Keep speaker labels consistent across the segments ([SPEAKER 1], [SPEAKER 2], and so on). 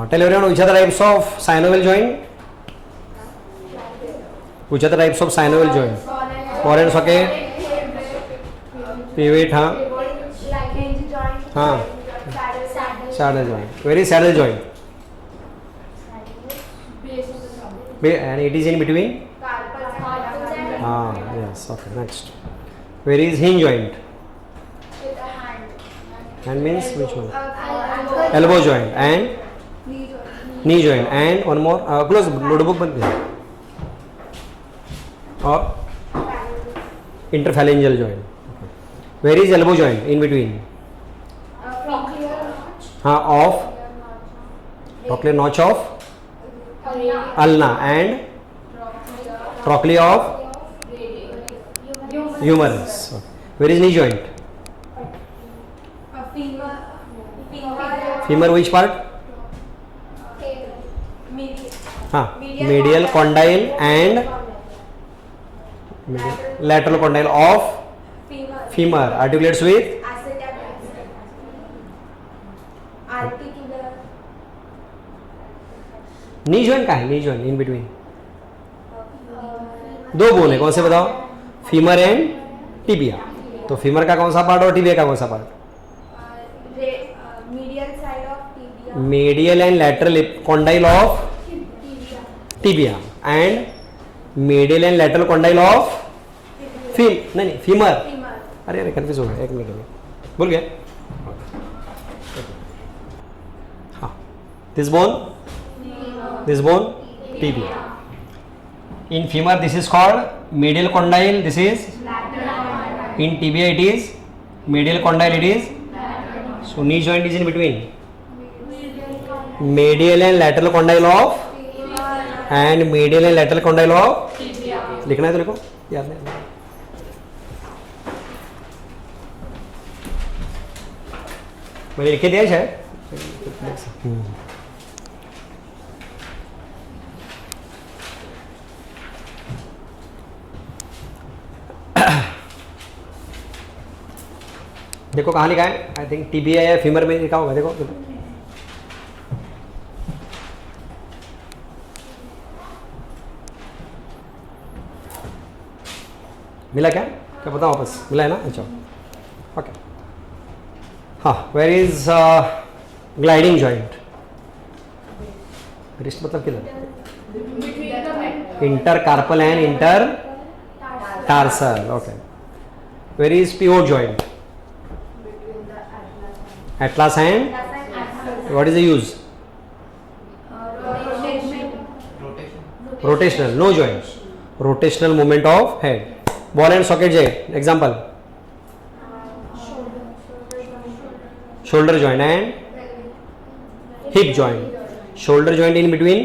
[SPEAKER 1] Tell everyone which are the types of synovial joint. Which are the types of synovial joint? Ball and socket, pivot, saddle joint. Where is saddle joint? And it is in between. Yes. Okay. Next. Where is hinge joint? Hand means which one? Elbow joint and knee joint and one more. Close notebook बंद कर. Or interphalangeal joint. Where is elbow joint in between? Of trochlear notch of ulna and trochlea of humerus. Where is knee joint? Femur which part? Medial condyle and lateral condyle of femur articulates with knee joint. कहाँ है knee joint in between? दो bone है, कौन से बताओ? Femur and tibia. तो femur का कौन सा पार्ट और टिबिया का कौन सा part? medial and lateral condyle of tibia and medial and lateral condyle of femur. अरे कंफ्यूज हो गया, एक मिनट में भूल गया. हाँ, this bone tibia. In femur this is called medial condyle, this is in tibia it is medial condyle, it is so knee joint is in between medial and lateral condyle of and medial and lateral condyle of लिखना है तो लिखो, याद नहीं. मैंने लिखे दिया शायद. देखो कहाँ लिखा है, आई थिंक टीबिया या फीमर में लिखा होगा. देखो मिला क्या? क्या बताओ वापस, मिला है ना? अच्छा ओके. हाँ, where is gliding joint? Wrist मतलब किधर? Inter carpal and inter tarsal. Okay. Where is pivot joint? Atlas and what is the use? Rotational. No joint. Rotational movement of head. Ball and socket joint. Example. Shoulder joint and hip joint. Shoulder joint in between.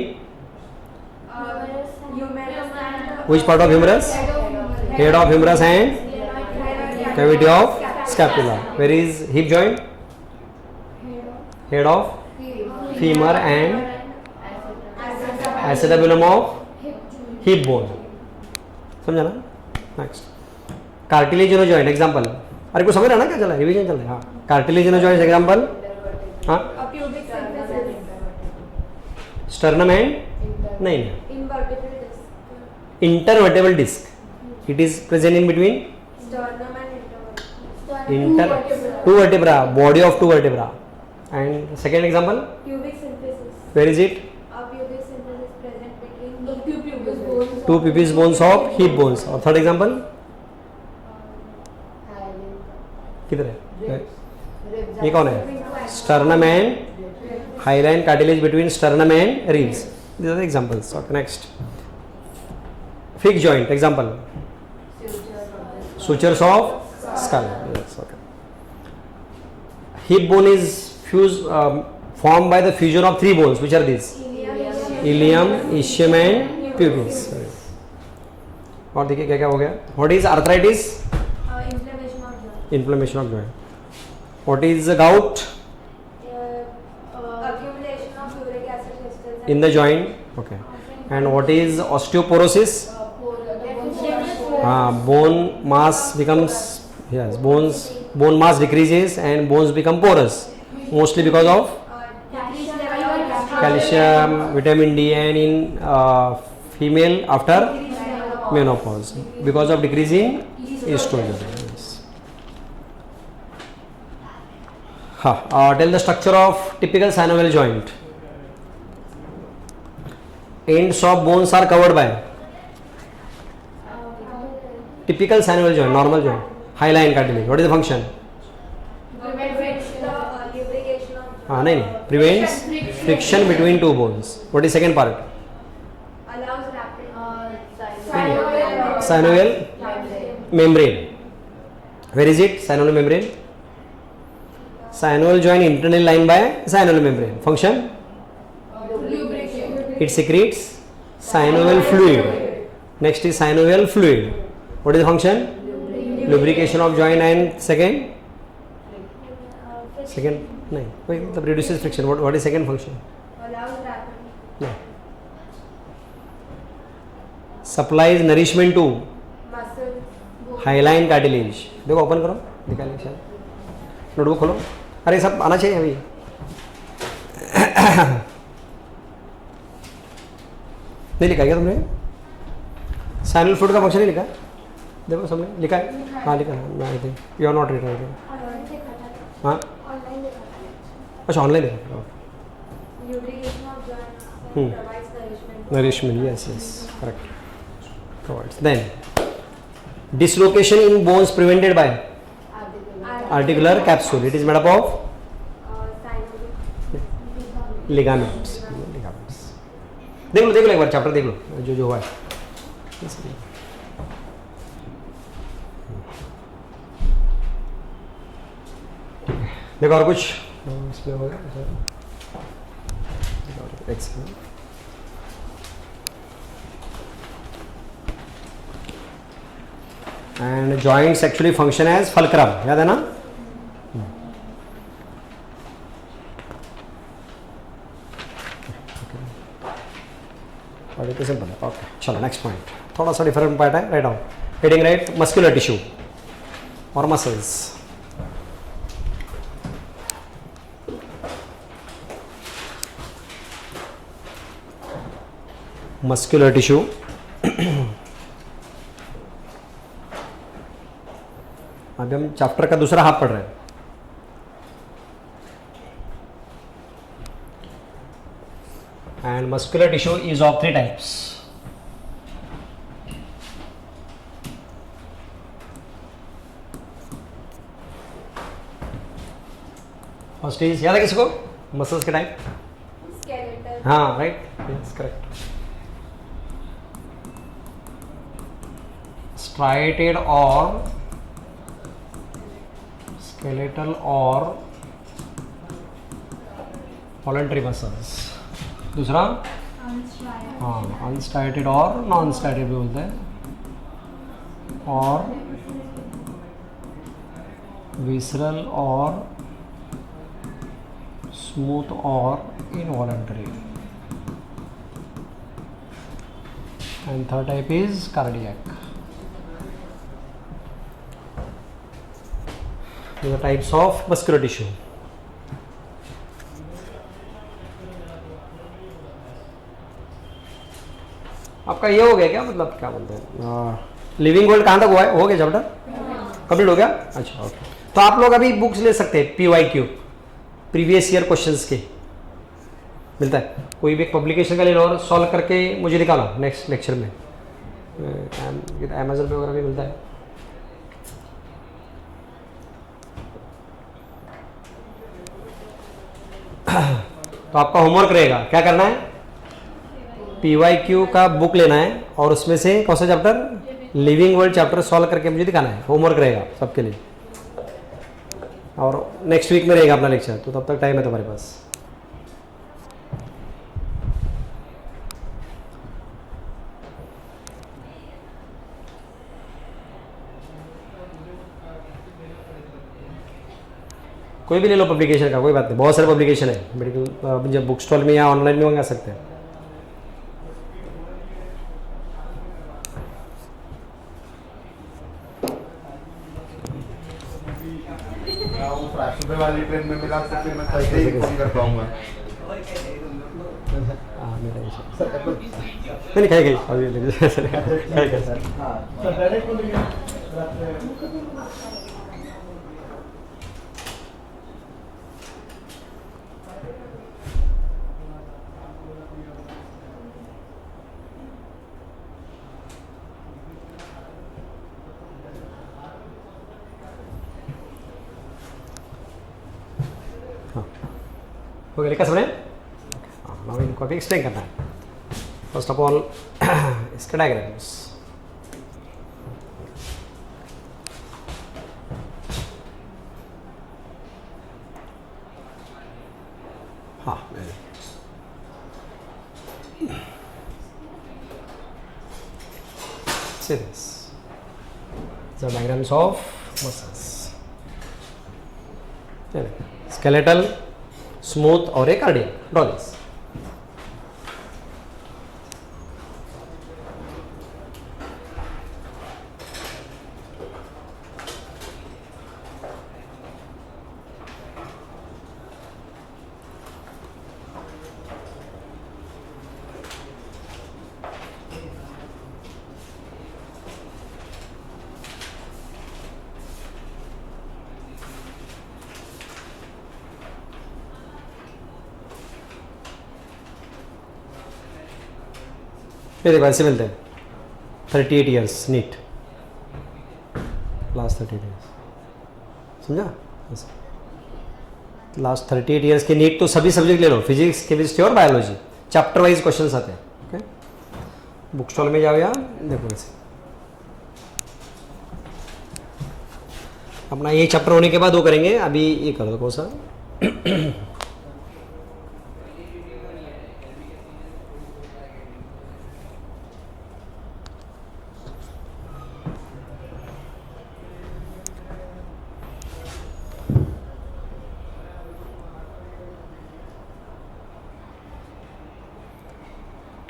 [SPEAKER 1] Which part of humerus? Head of humerus and cavity of scapula. Where is hip joint? Head of femur and acetabulum of hip bone. समझा ना? Next. Cartilaginous joint example. अरे कुछ समझ रहा ना क्या चल रहा है? रिवीजन चल रहा है. हाँ, कार्टिलेजिनो जॉइंट एग्जांपल. हाँ, स्टर्नम एंड नहीं, intervertebral disc. It is present in between inter two vertebra, body of two vertebra. And second example,
[SPEAKER 2] pubic symphysis.
[SPEAKER 1] Where is it?
[SPEAKER 2] Pubic symphysis present between two pubis bones.
[SPEAKER 1] Two pubis bones of hip bones. और third example? किधर है? ये कौन है? Sternum and hyaline cartilage between sternum and ribs. These are the examples. Okay, next. Fixed joint example. Sutures of skull. Yes, okay. Hip bone is formed by the fusion of three bones. Which are these? Ilium, ischium and pubis. और देखिए क्या क्या हो गया. What is arthritis?
[SPEAKER 2] Inflammation of joint.
[SPEAKER 1] Inflammation of joint. What is gout?
[SPEAKER 2] Accumulation of uric acid crystals
[SPEAKER 1] In the joint. Okay. And what is osteoporosis? Bone mass becomes, yes, bone mass decreases and bones become porous. Mostly because of calcium, vitamin D, and in female after menopause because of decrease in estrogen. Yes. Tell the structure of typical synovial joint. Ends of bones are covered by typical synovial joint, normal joint, hyaline cartilage. What is the function? नहीं, prevents friction between two bones. What is second part?
[SPEAKER 2] Allows rapid
[SPEAKER 1] Synovial membrane. Where is it? Synovial membrane. Synovial joint internally lined by synovial membrane. Function? It secretes synovial fluid. Next is synovial fluid. What is the function? Lubrication of joint. And second? No. Wait, the reduces friction. What is second function?
[SPEAKER 2] allows rapid
[SPEAKER 1] No. Supplies nourishment to
[SPEAKER 2] muscle
[SPEAKER 1] highline cartilage. देखो open करो, निकालिए शायद notebook खोलो. अरे सब आना चाहिए अभी. नहीं लिखा क्या तुमने? साइनल फ्लूइड का फंक्शन नहीं लिखा? देखो सबने लिखा है. हाँ लिखा है. I think you are not written. हाँ अच्छा ऑनलाइन है.
[SPEAKER 2] lubrication of joint
[SPEAKER 1] Hmm.
[SPEAKER 2] provides nourishment
[SPEAKER 1] Nourishment, yes, correct. Provides. Then, dislocation in bones prevented by articular capsule. It is made up of ligaments. देख लो एक बार chapter देख लो जो हुआ है. देखो और कुछ इसमें होगा. And joints actually function as fulcrum. याद है ना? Okay, simple. Okay, चलो next point. थोड़ा सा different point है. Write down. Heading right, muscular tissue or muscles. Muscular tissue. अभी हम चैप्टर का दूसरा हाफ पढ़ रहे हैं. And muscular tissue is of three types. First is याद है किसी को मसल्स के टाइप?
[SPEAKER 2] skeletal
[SPEAKER 1] हाँ right, yes correct. striated or skeletal or voluntary muscles. दूसरा हाँ अनस्टाइटेड और नॉन स्टाइटेड भी बोलते हैं. और विसरल और स्मूथ और involuntary. And third type is cardiac. The types of muscular tissue. आपका ये हो गया क्या, मतलब क्या बोलते हैं लिविंग वर्ल्ड कहाँ तक हुआ है? हो गया चैप्टर कंप्लीट हो गया. अच्छा ओके. तो आप लोग अभी बुक्स ले सकते हैं PYQ प्रीवियस ईयर क्वेश्चंस के मिलता है. कोई भी एक पब्लिकेशन का ले लो और सॉल्व करके मुझे दिखाना नेक्स्ट लेक्चर में. अमेजन पे वगैरह भी मिलता है. तो आपका होमवर्क रहेगा, क्या करना है? PYQ का बुक लेना है और उसमें से कौन सा chapter? Living world chapter solve करके मुझे दिखाना है. होमवर्क रहेगा सबके लिए. और नेक्स्ट वीक में रहेगा अपना लेक्चर, तो तब तक टाइम है तुम्हारे पास. कोई भी ले लो पब्लिकेशन का, कोई बात नहीं. बहुत सारे पब्लिकेशन है मेडिकल, जब बुक स्टॉल में या ऑनलाइन भी मंगा सकते हैं.
[SPEAKER 3] वाली ट्रेन में मिला तो फिर मैं कैसे ही फोन कर पाऊंगा.
[SPEAKER 1] हाँ मेरा इशू नहीं खाई गई अभी खाई गई सर हाँ हो गया लिखा सबने नाउ इनको अभी एक्सप्लेन करना है फर्स्ट ऑफ ऑल इसके डायग्राम्स हाँ see this the diagrams of muscles skeletal smooth और एक cardiac draw this ये देखो ऐसे मिलते हैं 38 ईयर्स नीट लास्ट 38 ईयर्स समझा लास्ट 38 ईयर्स के नीट तो सभी सब्जेक्ट ले लो फिजिक्स केमिस्ट्री और बायोलॉजी चैप्टर वाइज क्वेश्चंस आते हैं ओके बुक स्टॉल में जाओ या देखो ऐसे अपना ये चैप्टर होने के बाद वो करेंगे अभी ये कर दो कौन सा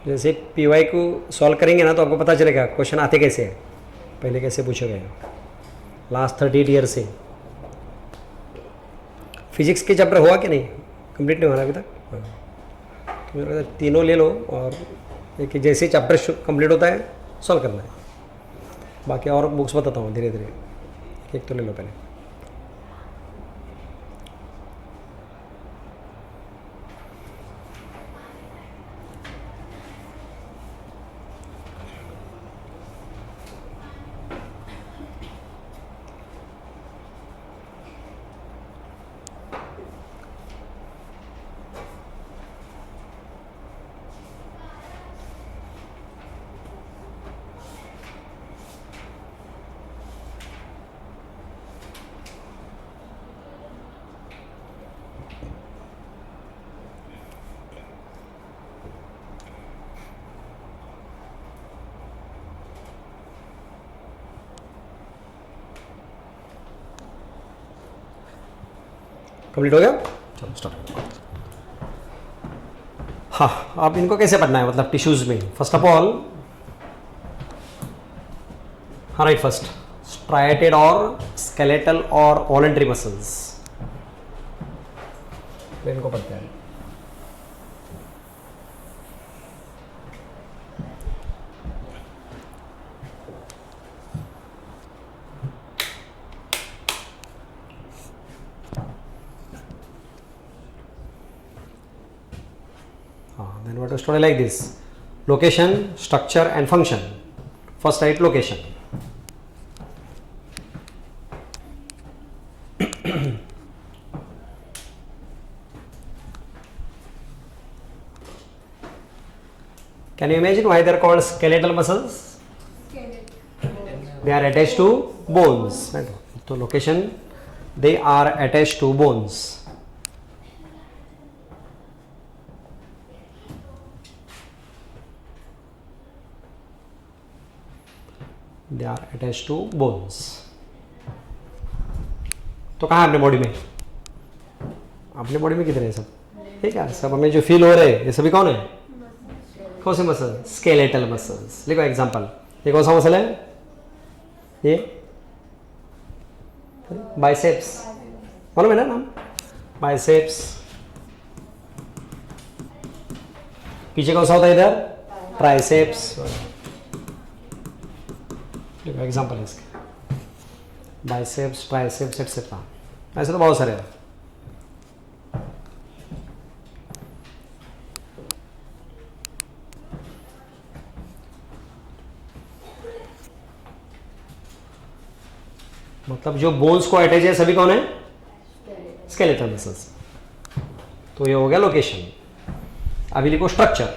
[SPEAKER 1] जैसे पीवाई को सॉल्व करेंगे ना तो आपको पता चलेगा क्वेश्चन आते कैसे हैं पहले कैसे पूछे गए लास्ट 38 ईयर से फिजिक्स के चैप्टर हुआ कि नहीं कंप्लीट नहीं हुआ अभी तक तो मेरे तीनों ले लो और एक जैसे चैप्टर कंप्लीट होता है सॉल्व करना है बाकी और बुक्स बताता हूँ धीरे धीरे एक तो ले लो पहले कंप्लीट हो गया चलो स्टार्ट हाँ आप इनको कैसे पढ़ना है मतलब टिश्यूज में फर्स्ट ऑफ ऑल हाँ राइट फर्स्ट स्ट्राइटेड और स्केलेटल और वॉलंटरी मसल्स इनको पढ़ते हैं then what is story like this location structure and function first write location can you imagine why they are called skeletal muscles they are attached to bones right so location they are attached to bones they are attached to bones तो कहाँ है अपने body में अपने body में कितने हैं सब ठीक है सब हमें जो फील हो रहे हैं ये सभी कौन है कौन से मसल स्केलेटल मसल्स लिखो एग्जांपल ये कौन सा मसल है ये बाइसेप्स मालूम है ना नाम बाइसेप्स पीछे कौन सा होता है इधर, ट्राइसेप्स। एग्जाम्पल है इसके, बाइसेप्स, ट्राइसेप्स एक्सेट्रा, ऐसे तो बहुत सारे हैं। मतलब जो बोन्स को अटैच है सभी कौन है, स्केलेटल मसल्स। तो ये हो गया लोकेशन। अभी लिखो स्ट्रक्चर।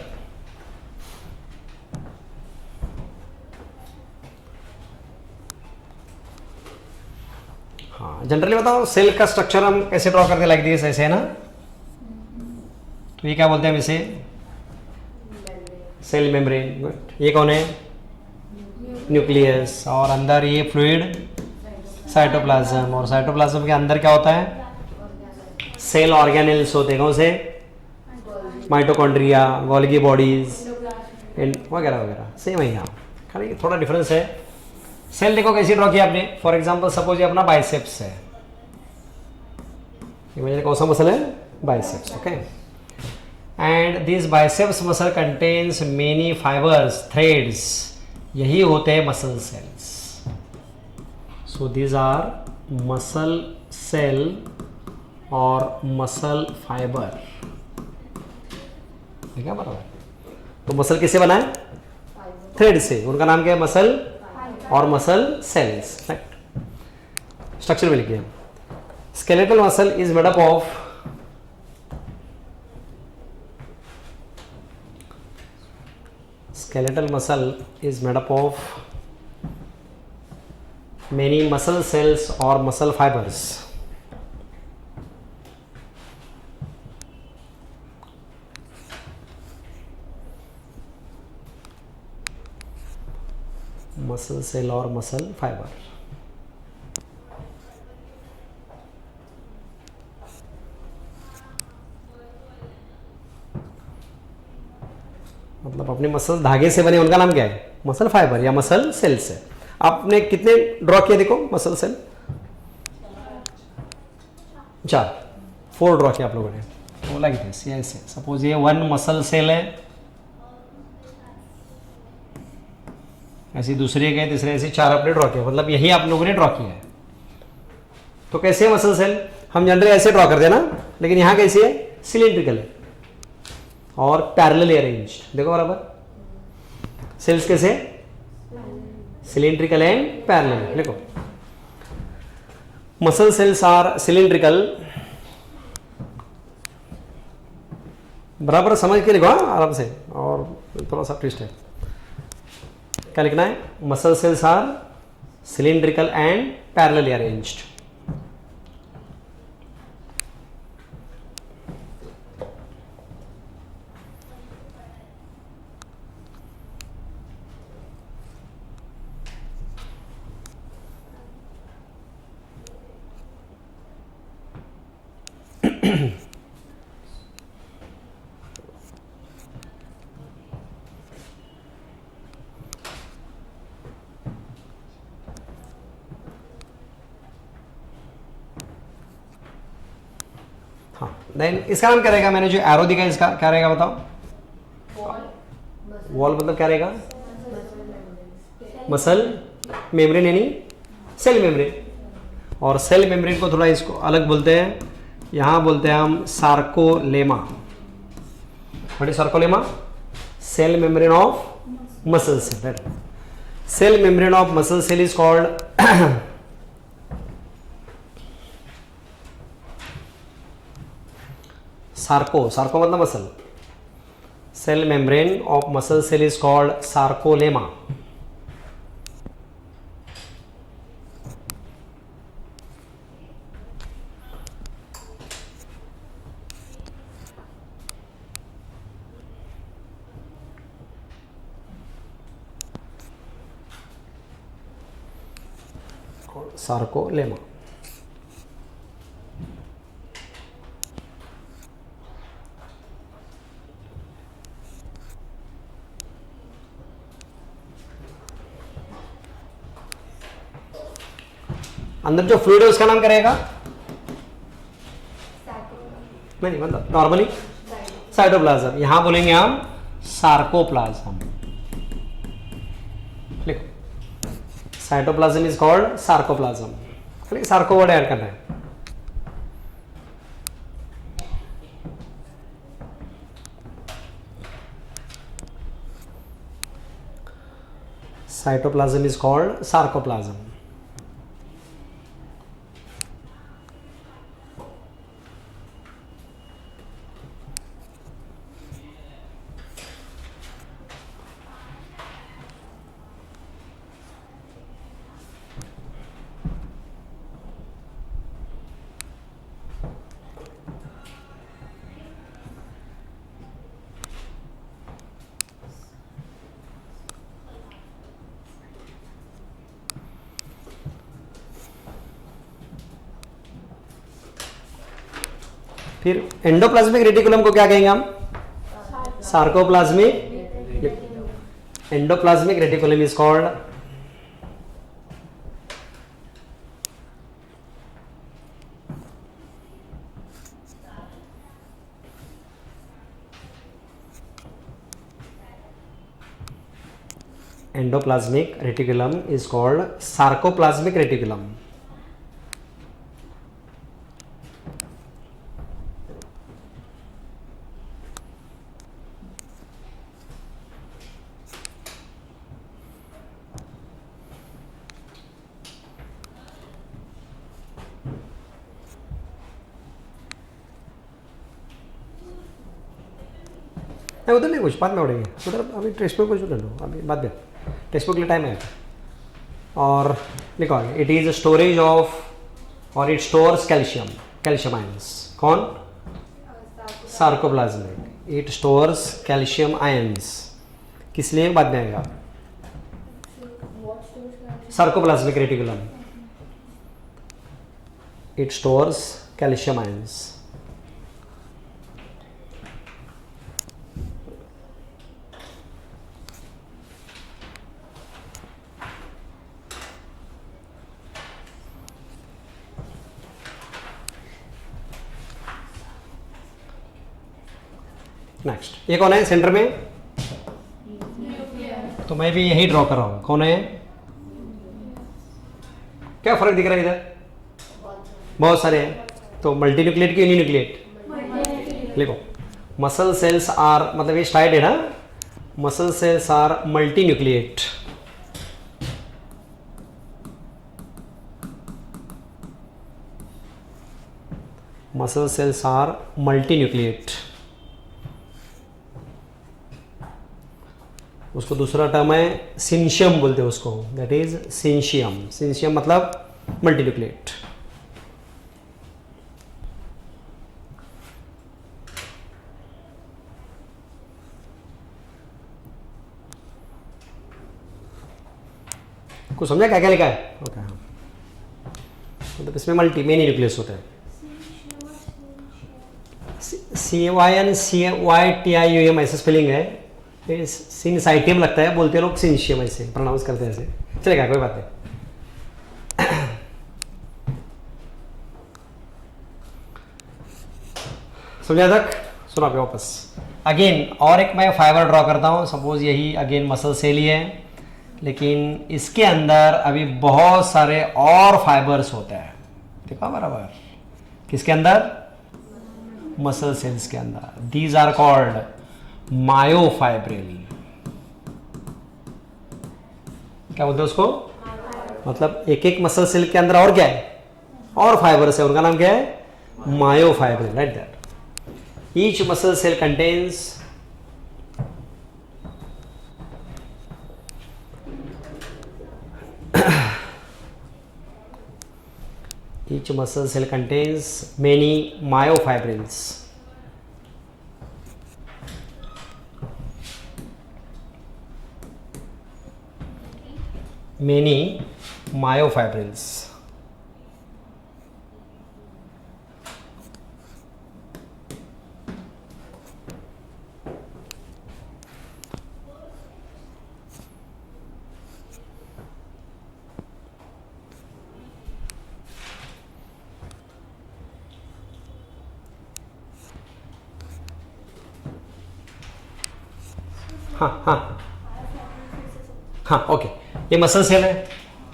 [SPEAKER 1] हाँ जनरली बताओ सेल का स्ट्रक्चर हम कैसे ड्रॉ करते, लाइक दिस, ऐसे है ना। तो ये क्या बोलते हैं हम इसे, सेल मेम्ब्रेन। गुड। ये कौन है, न्यूक्लियस। और अंदर ये फ्लूइड साइटोप्लाज्म। और साइटोप्लाज्म के अंदर क्या होता है, सेल ऑर्गेनेल्स होते हैं। कौन से, माइटोकॉन्ड्रिया, गोल्गी बॉडीज वगैरह वगैरह। सेम है यहाँ, खाली थोड़ा डिफरेंस है। सेल देखो कैसी ड्रॉ किया आपने। फॉर एग्जांपल सपोज ये अपना बाइसेप्स है, ये कौन सा मसल है, biceps. Okay, and this biceps muscle contains many fibres, threads. यही होते हैं muscle cells. So these are muscle cell और मसल फाइबर। ठीक है बराबर। तो मसल किससे बना है, थ्रेड से। उनका नाम क्या है, मसल और मसल सेल्स। राइट। स्ट्रक्चर में लिखिए, skeletal muscle is made up of skeletal muscle is made up of many muscle cells or muscle fibers. Muscle cell or muscle fiber. मतलब अपने मसल धागे से बने, उनका नाम क्या है, मसल फाइबर या मसल सेल्स है। आपने कितने ड्रॉ किए, देखो मसल सेल 4, 4 ड्रॉ किया आप लोगों ने। तो लाइक दिस, ये ऐसे सपोज ये 1 मसल सेल है, ऐसी दूसरी गए, तीसरे, ऐसे 4 आपने ड्रॉ किया। मतलब यही आप लोगों ने ड्रॉ किया है। तो कैसे है मसल सेल, हम जनरली ऐसे ड्रॉ करते हैं ना, लेकिन यहाँ कैसी है, सिलिंड्रिकल है और पैरेलली अरेंज्ड। देखो बराबर, सेल्स कैसे, सिलिंड्रिकल एंड पैरेलल। देखो मसल सेल्स आर सिलिंड्रिकल, बराबर समझ के लिखो आराम से, और थोड़ा सा ट्विस्ट है। क्या लिखना है, muscle cells are cylindrical and parallelly arranged. Then इसका नाम क्या रहेगा, मैंने जो एरो दिखा इसका क्या रहेगा बताओ, वॉल मतलब क्या रहेगा, मसल मेम्ब्रेन यानी सेल मेम्ब्रेन। और सेल मेम्ब्रेन को थोड़ा इसको अलग बोलते हैं, यहाँ बोलते हैं हम sarcolemma. What is sarcolemma, cell membrane of muscle cell. Cell membrane of muscle cell is called sarco, sarco मतलब muscle, cell membrane of muscle cell is called sarcolemma. Sarcolemma. अंदर जो फ्लूइड है उसका नाम क्या रहेगा, नहीं मतलब नॉर्मली साइटोप्लाज्म। यहां बोलेंगे हम सार्कोप्लाज्म. लिखो, साइटोप्लाज्म इज कॉल्ड सार्कोप्लाज्म. खाली सार्को वर्ड ऐड करना है. Cytoplasm is called sarcoplasm. फिर एंडोप्लाज्मिक रेटिकुलम को क्या कहेंगे हम? Sarcoplasmic. Endoplasmic reticulum is called endoplasmic reticulum is called sarcoplasmic reticulum. नहीं उधर नहीं, कुछ बाद में उड़ेंगे उधर. अभी टेक्स्ट बुक कुछ ले लो, अभी बाद में टेक्स्ट बुक के लिए टाइम है. और लिखो आगे, इट इज स्टोरेज ऑफ और it stores calcium. Calcium ions. कौन? Sarcoplasmic. It stores calcium ions. किस लिए? बाद में आएगा. Sarcoplasmic reticulum. It stores calcium ions. Next, ये कौन है सेंटर में? तो मैं भी यही ड्रॉ कर रहा हूं. कौन है? क्या फर्क दिख रहा है इधर? बहुत सारे हैं. तो मल्टी न्यूक्लिएट की यूनिन्यूक्लिएट? लिखो, मसल सेल्स आर, मतलब ये स्टाइड है ना, muscle cells are multi nucleate. Muscle cells are multi nucleate. उसको दूसरा टर्म है सिंशियम बोलते हैं उसको. That is सिंशियम. सिंशियम मतलब मल्टीन्यूक्लिएट. कुछ समझा क्या क्या लिखा है? ओके. मतलब इसमें मल्टी मेनी न्यूक्लियस होता है. CYNCYTIUM ऐसे स्पेलिंग है. सिंसाइटियम लगता है, बोलते हैं लोग सिंशियम, ऐसे प्रोनाउंस करते हैं ऐसे. चलेगा, कोई बात नहीं. समझा तक? सुना पे वापस. अगेन और एक मैं फाइबर ड्रॉ करता हूँ. सपोज यही अगेन मसल सेल ही है, लेकिन इसके अंदर अभी बहुत सारे और फाइबर्स होते हैं. देखो बराबर. किसके अंदर? मसल सेल्स के अंदर. These are called myofibril. क्या बोलते हैं उसको? मतलब एक एक मसल सेल के अंदर और क्या है? और फाइबर्स है. उनका नाम क्या है? Myofibril. Right that. Each muscle cell contains each muscle cell contains many myofibrils. Many myofibrils. हाँ हाँ हाँ, ओके, ये मसल सेल है।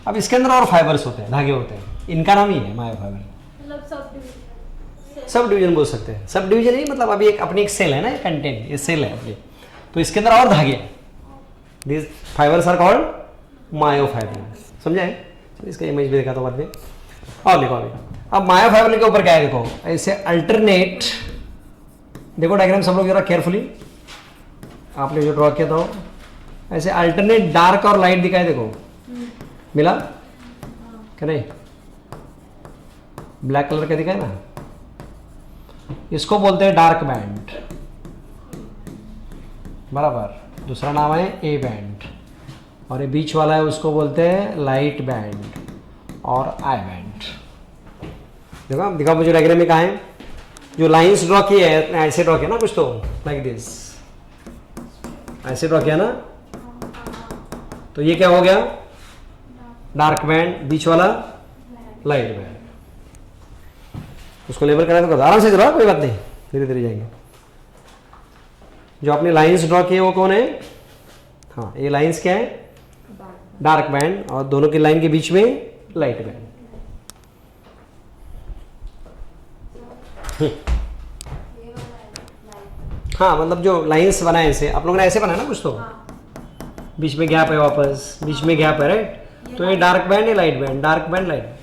[SPEAKER 1] अब इसके अंदर और फाइबर्स होते हैं, धागे होते हैं, इनका नाम ही है मायोफाइबर।
[SPEAKER 2] मतलब सब डिवीजन,
[SPEAKER 1] सब डिवीजन बोल सकते हैं, सब डिवीजन नहीं, मतलब अभी एक अपनी एक सेल है ना, एक कंटेंट, ये सेल है अपनी, तो इसके अंदर और धागे हैं। This fibres are called myofibre. समझा है? चलिए इसका इमेज भी देखा था बाद में। और देखो अभी, अब मायोफाइबर के ऊपर क्या है, देखो ऐसे अल्टरनेट, देखो डायग्राम सब लोग जरा केयरफुली, आपने जो ड्रॉ किया था वो ऐसे अल्टरनेट डार्क और लाइट दिखाए, देखो मिला क्या नहीं, ब्लैक कलर का दिखाए ना, इसको बोलते हैं डार्क बैंड, बराबर। दूसरा नाम है ए बैंड, और ये बीच वाला है उसको बोलते हैं लाइट बैंड और आई बैंड। देखो दिखाओ मुझे डायग्राम में कहाँ है, जो लाइंस ड्रॉ की है ऐसे ड्रॉ किया ना कुछ, तो लाइक दिस ऐसे ड्रॉ किया ना, तो ये क्या हो गया, डार्क बैंड, बीच वाला लाइट बैंड। उसको लेबल करा तो आराम से चलो, कोई बात नहीं, धीरे धीरे जाएंगे। जो आपने लाइंस ड्रॉ किए वो कौन है, हाँ ये लाइंस क्या है, डार्क बैंड, और दोनों की लाइन के बीच में लाइट बैंड। हाँ मतलब जो लाइंस बनाए ऐसे, आप लोगों ने ऐसे बनाया ना कुछ, तो बीच में गैप है, वापस बीच में गैप है, राइट, तो ये डार्क बैंड है, light band, dark band light.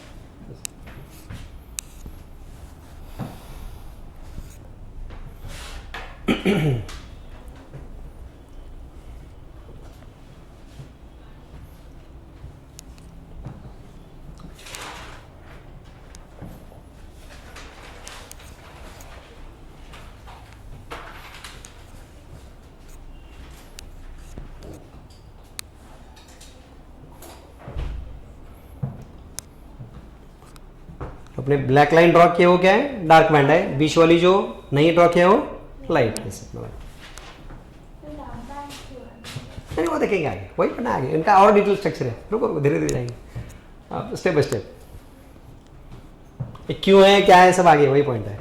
[SPEAKER 1] अपने ब्लैक लाइन ड्रॉ किया वो क्या है, डार्क बैंड है, बीच वाली जो नहीं ड्रॉ किया वो लाइट है। नहीं वो देखेंगे आगे, वही पढ़ना आगे, इनका और डिटेल स्ट्रक्चर है, रुको रुको धीरे धीरे जाएंगे, अब स्टेप बाय स्टेप, क्यों है क्या है सब आगे, वही पॉइंट है।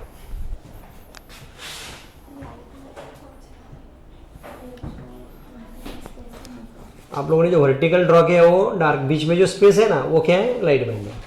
[SPEAKER 1] आप लोगों ने जो वर्टिकल ड्रॉ किया है वो डार्क, बीच में जो स्पेस है ना वो क्या है, लाइट बैंड है।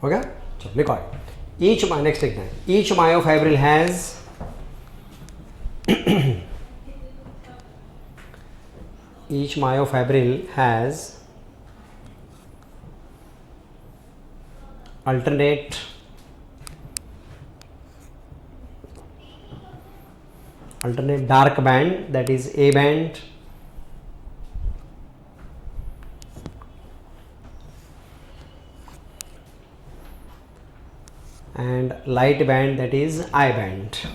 [SPEAKER 1] हो गया, चलो लिखो ईच नेक्स्ट देखना है, each myofibril has each myofibril has alternate dark band, that is A band, and light band, that is I band.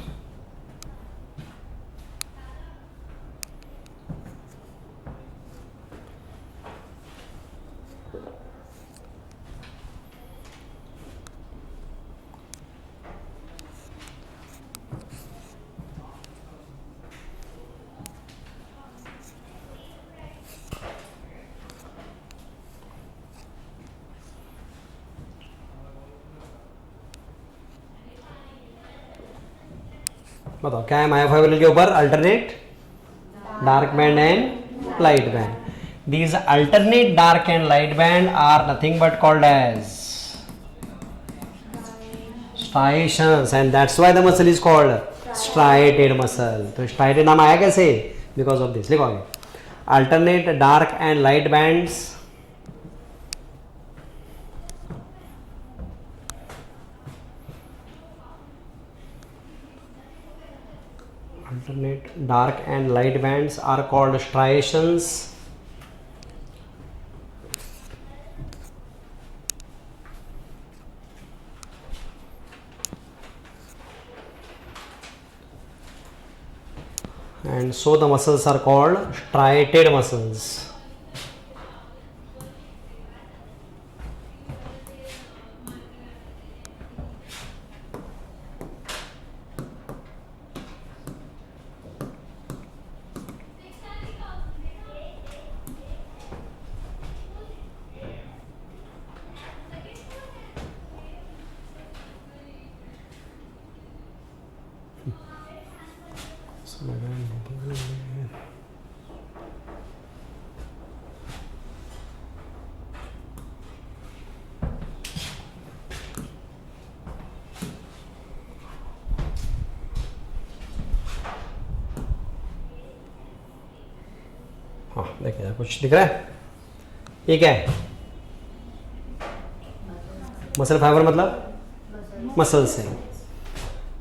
[SPEAKER 1] बताओ क्या है मायोफाइब्रिल के ऊपर, alternate dark band and light band. These alternate dark and light band are nothing but called as striations, and that's why the muscle is called striated muscle. तो striated नाम आया कैसे, because of this। लिखो आगे, alternate dark and light bands alternate dark and light bands are called striations, and so the muscles are called striated muscles. हाँ देखिए कुछ दिख रहा है, ये क्या है? मसल फाइबर मतलब मसल से।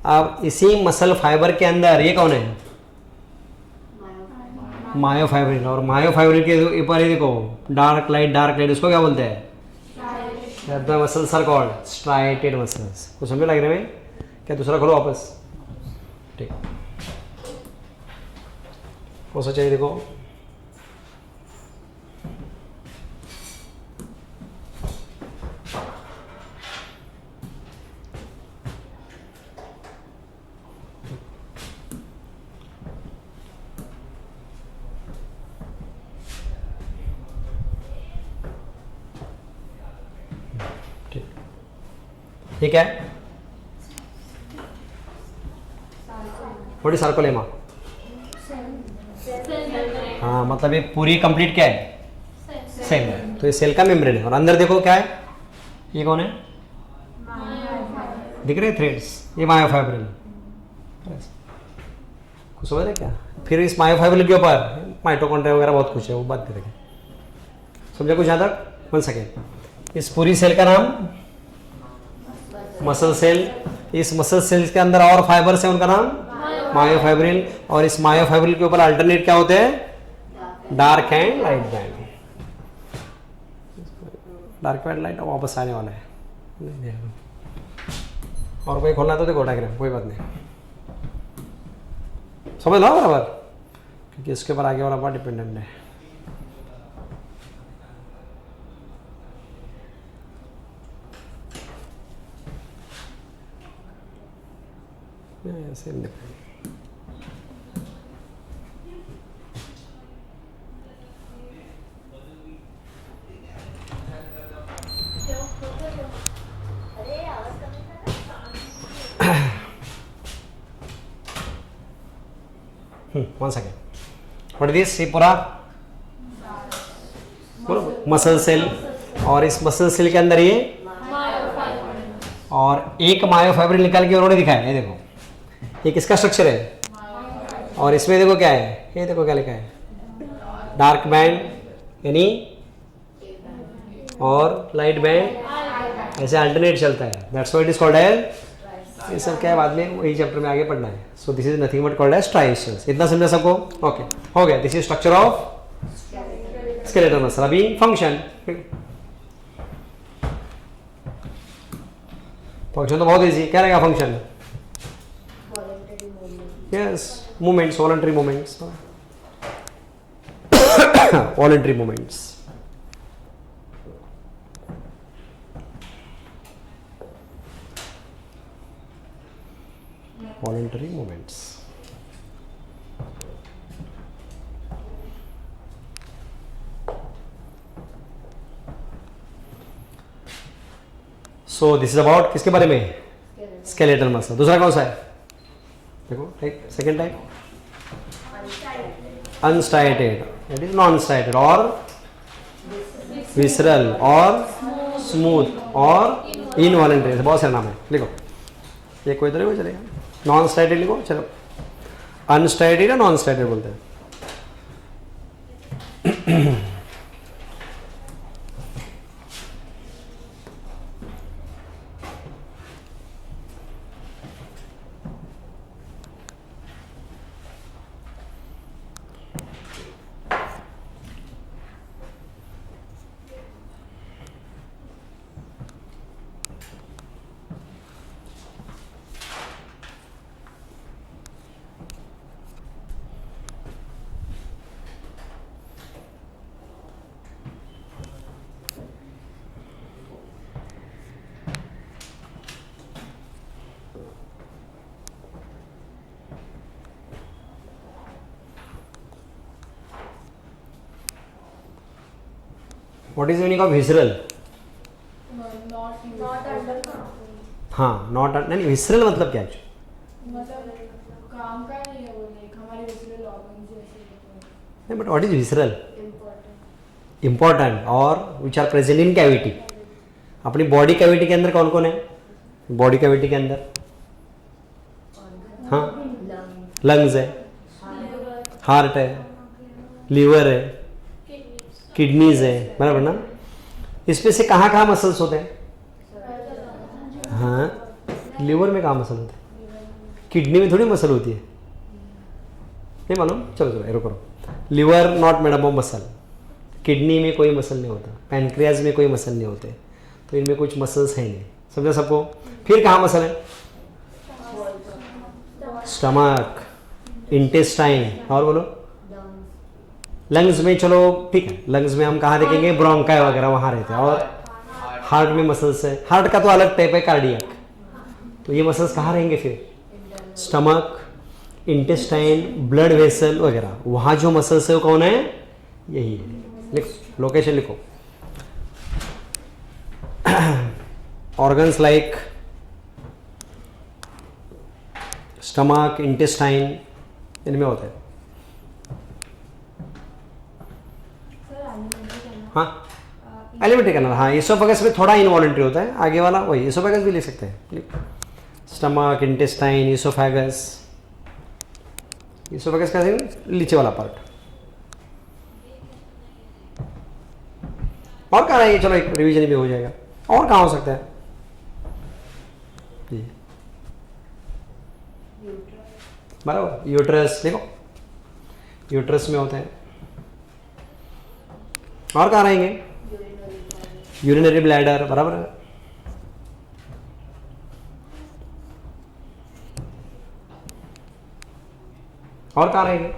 [SPEAKER 1] अब इसी मसल फाइबर के अंदर ये कौन है? मायोफाइब्रिल। और मायोफाइब्रिल के ऊपर ये देखो डार्क लाइट, उसको क्या बोलते हैं? The muscles are called striated muscles. कुछ समझ लग रहे हैं? क्या दूसरा खोलो वापस। ठीक, कौन सा चाहिए देखो। ठीक है, व्हाट इज सार्कोलेमा? हाँ मतलब ये पूरी कंप्लीट क्या है? सेल है। तो ये सेल का मेम्ब्रेन है। और अंदर देखो क्या है? ये कौन है? दिख रहे थ्रेड्स? ये मायोफाइब्रिल। कुछ समझ रहे क्या? फिर इस मायोफाइब्रिल के ऊपर माइटोकॉन्ड्रिया वगैरह बहुत कुछ है, वो बात करेंगे। समझा कुछ यहाँ तक? 1 सेकेंड। इस पूरी सेल का नाम मसल सेल। इस मसल सेल्स के अंदर और फाइबर्स है, उनका नाम मायोफाइब्रिल। और इस मायोफाइब्रिल के ऊपर अल्टरनेट क्या होते हैं? Dark and light band. Dark and light वापस आने वाला है। और कोई खोलना तो देखो डायग्राम, कोई बात नहीं, समझ लो बराबर, क्योंकि इसके ऊपर आगे वाला पार्ट डिपेंडेंट है। ऐसे one second. What is this? ये पूरा मसल सेल। और इस मसल सेल के अंदर ये और एक मायोफाइब्रिल निकाल के उन्होंने दिखाया। ये देखो, ये किसका स्ट्रक्चर है? और इसमें देखो क्या है? ये देखो क्या लिखा है? डार्क बैंड यानी और लाइट बैंड, ऐसे अल्टरनेट चलता है। That's why it is called as. ये सब क्या है बाद में वही चैप्टर में आगे पढ़ना है। So this is nothing but called as striations. इतना समझा सबको? ओके, हो गया। This is structure of skeletal muscle. अभी फंक्शन। फंक्शन तो बहुत इजी। क्या रहेगा function? Yes, movements, voluntary movements. Voluntary movements. voluntary movements. So this is about किसके बारे में? Skeletal muscle. दूसरा कौन सा है? देखो type, second type unstriated, that is non-striated, और विसरल और स्मूथ और इनवॉलंटरी। बहुत सारे नाम है, लिखो। ये कोई तरह चलेगा। नॉन स्ट्राइटेड लिखो, चलो। अनस्ट्राइटेड या नॉन स्ट्राइटेड बोलते हैं। What is meaning of visceral?
[SPEAKER 2] Not under
[SPEAKER 1] हाँ, नॉट नहीं, विसरल मतलब क्या है?
[SPEAKER 2] मतलब काम का नहीं है वो, लाइक हमारे विसरल ऑर्गन जैसे होते हैं।
[SPEAKER 1] नहीं, but what is visceral?
[SPEAKER 2] Important.
[SPEAKER 1] Important और which are present in cavity. अपनी बॉडी कैविटी के अंदर कौन कौन है? बॉडी कैविटी के अंदर हाँ, लंग्स है, हार्ट है, लीवर है, किडनीज है, बराबर ना? इसमें से कहाँ कहाँ मसल्स होते हैं? हाँ, लीवर में कहाँ मसल होते हैं? किडनी में थोड़ी मसल होती है, नहीं मालूम? चलो चलो रुको रुको। Liver not made up of muscle, kidney में कोई मसल नहीं होता, पैनक्रियाज में कोई मसल नहीं होते, तो इनमें कुछ मसल्स हैं नहीं। समझा सबको? फिर कहाँ मसल है? स्टमक, इंटेस्टाइन, और बोलो लंग्स में। चलो ठीक है, लंग्स में हम कहाँ देखेंगे? ब्रोंकाई वगैरह वहाँ रहते हैं। और हार्ट में मसल्स है, हार्ट का तो अलग टाइप है, कार्डियक। तो ये मसल्स कहाँ रहेंगे फिर? स्टमक, इंटेस्टाइन, ब्लड वेसल वगैरह, वहाँ जो मसल्स है वो कौन है? यही है। लिखो, लोकेशन लिखो। ऑर्गन्स लाइक स्टमक, इंटेस्टाइन, इनमें होते हैं। हाँ, एलिमेंट्री कैनाल, हाँ, इसोफेगस में थोड़ा इनवॉलेंट्री होता है, आगे वाला वही, इसोफेगस भी लिख सकते हैं। Stomach, intestine, oesophagus. इसोफेगस का नीचे वाला पार्ट। और कहाँ रहेंगे? चलो एक रिवीजन भी हो जाएगा। और कहाँ हो सकता है? जी बराबर, यूट्रस देखो, यूट्रस में होते हैं। और कहाँ रहेंगे? यूरिनरी ब्लैडर, बराबर है। और कहाँ रहेंगे?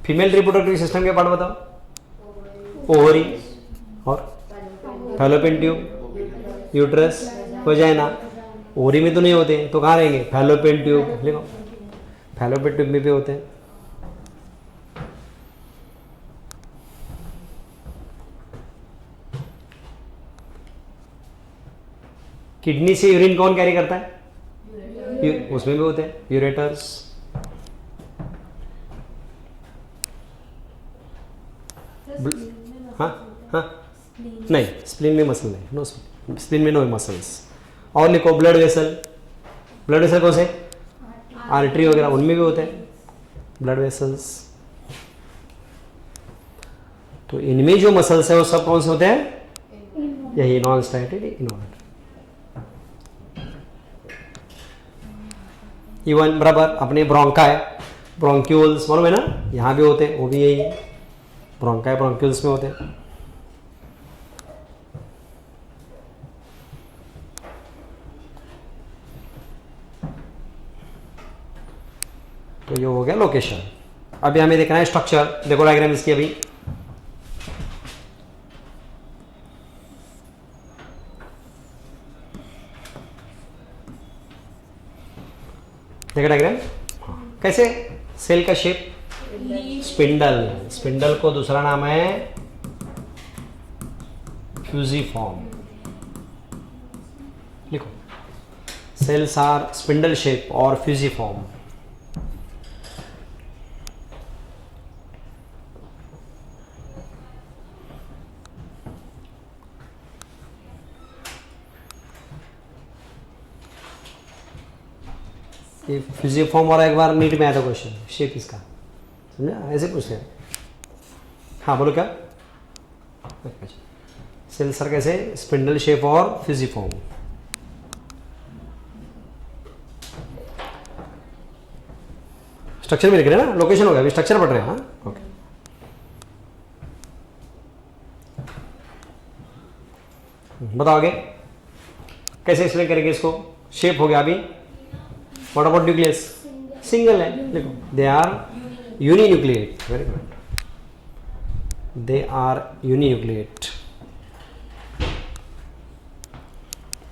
[SPEAKER 1] फीमेल रिप्रोडक्टिव सिस्टम के पार्ट बताओ। ओवरी और fallopian tube, uterus, vagina. Ovary में तो नहीं होते, तो कहाँ रहेंगे? फैलोपियन ट्यूब लिखो, फैलोपियन ट्यूब में भी होते हैं। किडनी से यूरिन कौन कैरी करता है? उसमें भी होते हैं यूरेटर्स। हाँ हाँ, नहीं, स्प्लीन में मसल नहीं, नो स्प्लीन में नो मसल्स। और लिखो ब्लड वेसल, ब्लड वेसल कौन से? आर्टरी वगैरह, उनमें भी होते हैं ब्लड वेसल्स। तो इनमें जो मसल्स है वो सब कौन से होते हैं? यही नॉन स्टाइटेड इनवॉल्व। इवन बराबर अपने ब्रोंकाई, ब्रोंक्यूल्स मालूम है ना, यहाँ भी होते हैं, वो भी यही है, ब्रोंकाई ब्रोंक्यूल्स में होते हैं। तो ये हो गया लोकेशन। अभी हमें देखना है स्ट्रक्चर। देखो डायग्राम इसकी, अभी देखा डायग्राम कैसे? सेल का शेप स्पिंडल, स्पिंडल को दूसरा नाम है फ्यूजिफॉर्म। लिखो, सेल्स आर स्पिंडल शेप और फ्यूजिफॉर्म। ये फ्यूजिफॉर्म और एक बार नीट में आया था क्वेश्चन, शेप इसका, समझा? ऐसे पूछते हैं। हाँ बोलो क्या? सेल सर कैसे? स्पिंडल शेप और फ्यूजिफॉर्म। स्ट्रक्चर में लिख रहे हैं ना, लोकेशन हो गया, अभी स्ट्रक्चर पढ़ रहे हैं। हाँ ओके, बताओ आगे कैसे एक्सप्लेन करेंगे इसको? शेप हो गया अभी। What about nucleus? सिंगल है, देखो they are uninucleate. Very good, they are uninucleate,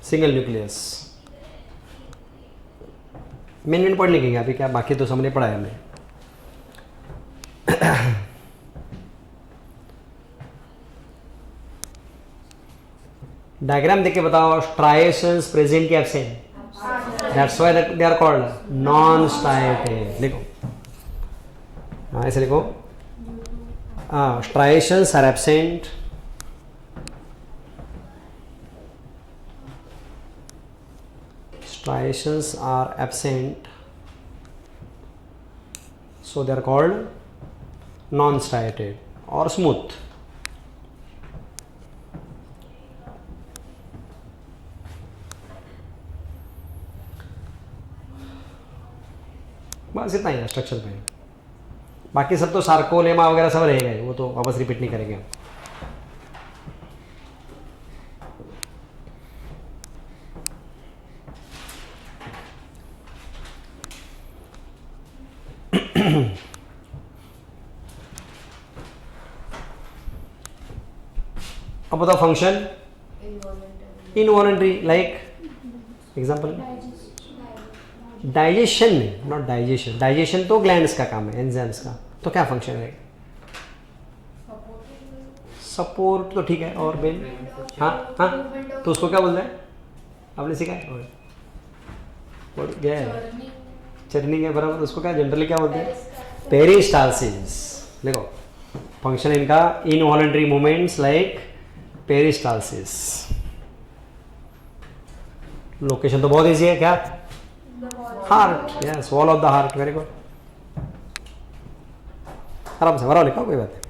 [SPEAKER 1] single nucleus. Main पढ़ लिखेंगे अभी, क्या बाकी तो सामने पढ़ा है हमने। डायग्राम देख के बताओ, स्ट्राइएशंस प्रेजेंट के absent, that's why they are called non striated. लिखो, हाँ ऐसे लिखो. Striations are absent, striations are absent, so they are called non-striated or smooth. बस इतना ही है स्ट्रक्चर पे. बाकी सब तो सार्कोलेमा वगैरह सब रहेगा ही, वो तो वापस रिपीट नहीं करेंगे. अब बताओ function. Involuntary like example. Digestion नहीं, नॉट डाइजेशन. डाइजेशन तो ग्लैंड्स का काम है, एंजाइम्स का. तो क्या फंक्शन है? सपोर्ट तो ठीक है. और बेन, हाँ हाँ, तो उसको क्या बोलते हैं? आपने सीखा है और क्या है? चरनी के बराबर. उसको क्या जनरली क्या बोलते हैं? पेरिस्टालसिस. देखो फंक्शन इनका involuntary movements like peristalsis. Location तो बहुत इजी है. क्या? Heart. Yes, wall of the heart. Very good. आराम से बराबर लिखा, कोई बात नहीं.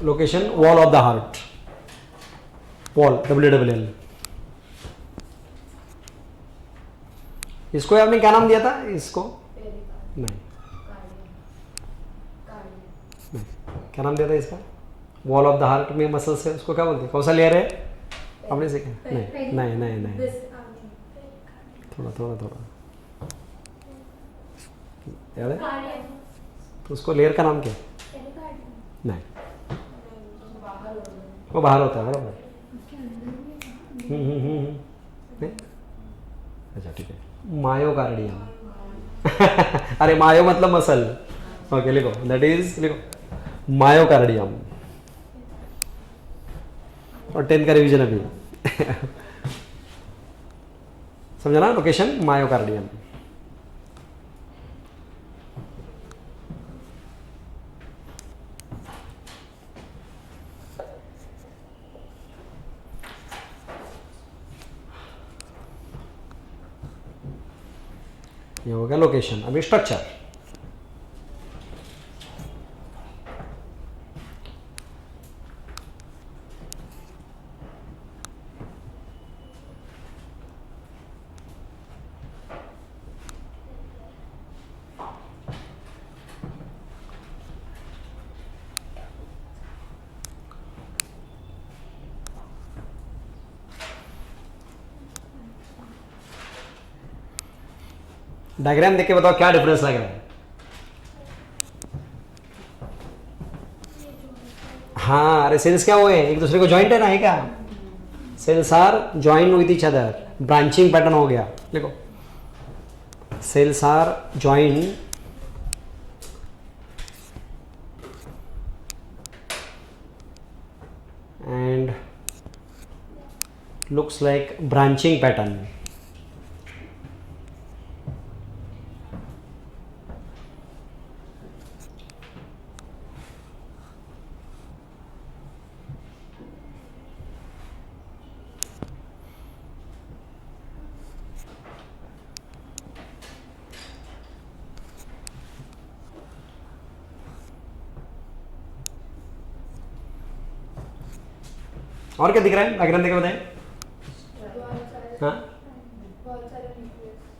[SPEAKER 1] Location wall of the heart. Wall WWL. इसको आपने क्या नाम दिया था? इसको नहीं, क्या नाम दिया था इसका? वॉल ऑफ द हार्ट में मसल्स है, उसको क्या बोलते हैं? कौन सा लेयर है? आपने सीखा? नहीं नहीं नहीं नहीं, थोड़ा थोड़ा थोड़ा याद है. तो उसको लेयर का नाम क्या? नहीं, वो बाहर होता है बराबर. नहीं? अच्छा ठीक है. मायोकार्डियम. अरे मायो मतलब मसल. ओके लिखो, दैट इज, लिखो मायोकार्डियम. और 10th का रिवीजन अभी. समझा ना? Location myocardium. ये हो गया लोकेशन. अभी स्ट्रक्चर. डायग्राम देख के बताओ क्या डिफरेंस लग रहा है? हाँ, अरे सेल्स क्या हुए? एक दूसरे को ज्वाइंट है ना, है क्या? Cells are join with each other. Branching pattern हो गया. देखो cells are join and looks like branching pattern. और क्या दिख रहा है डायग्राम देख के बताएं? हाँ,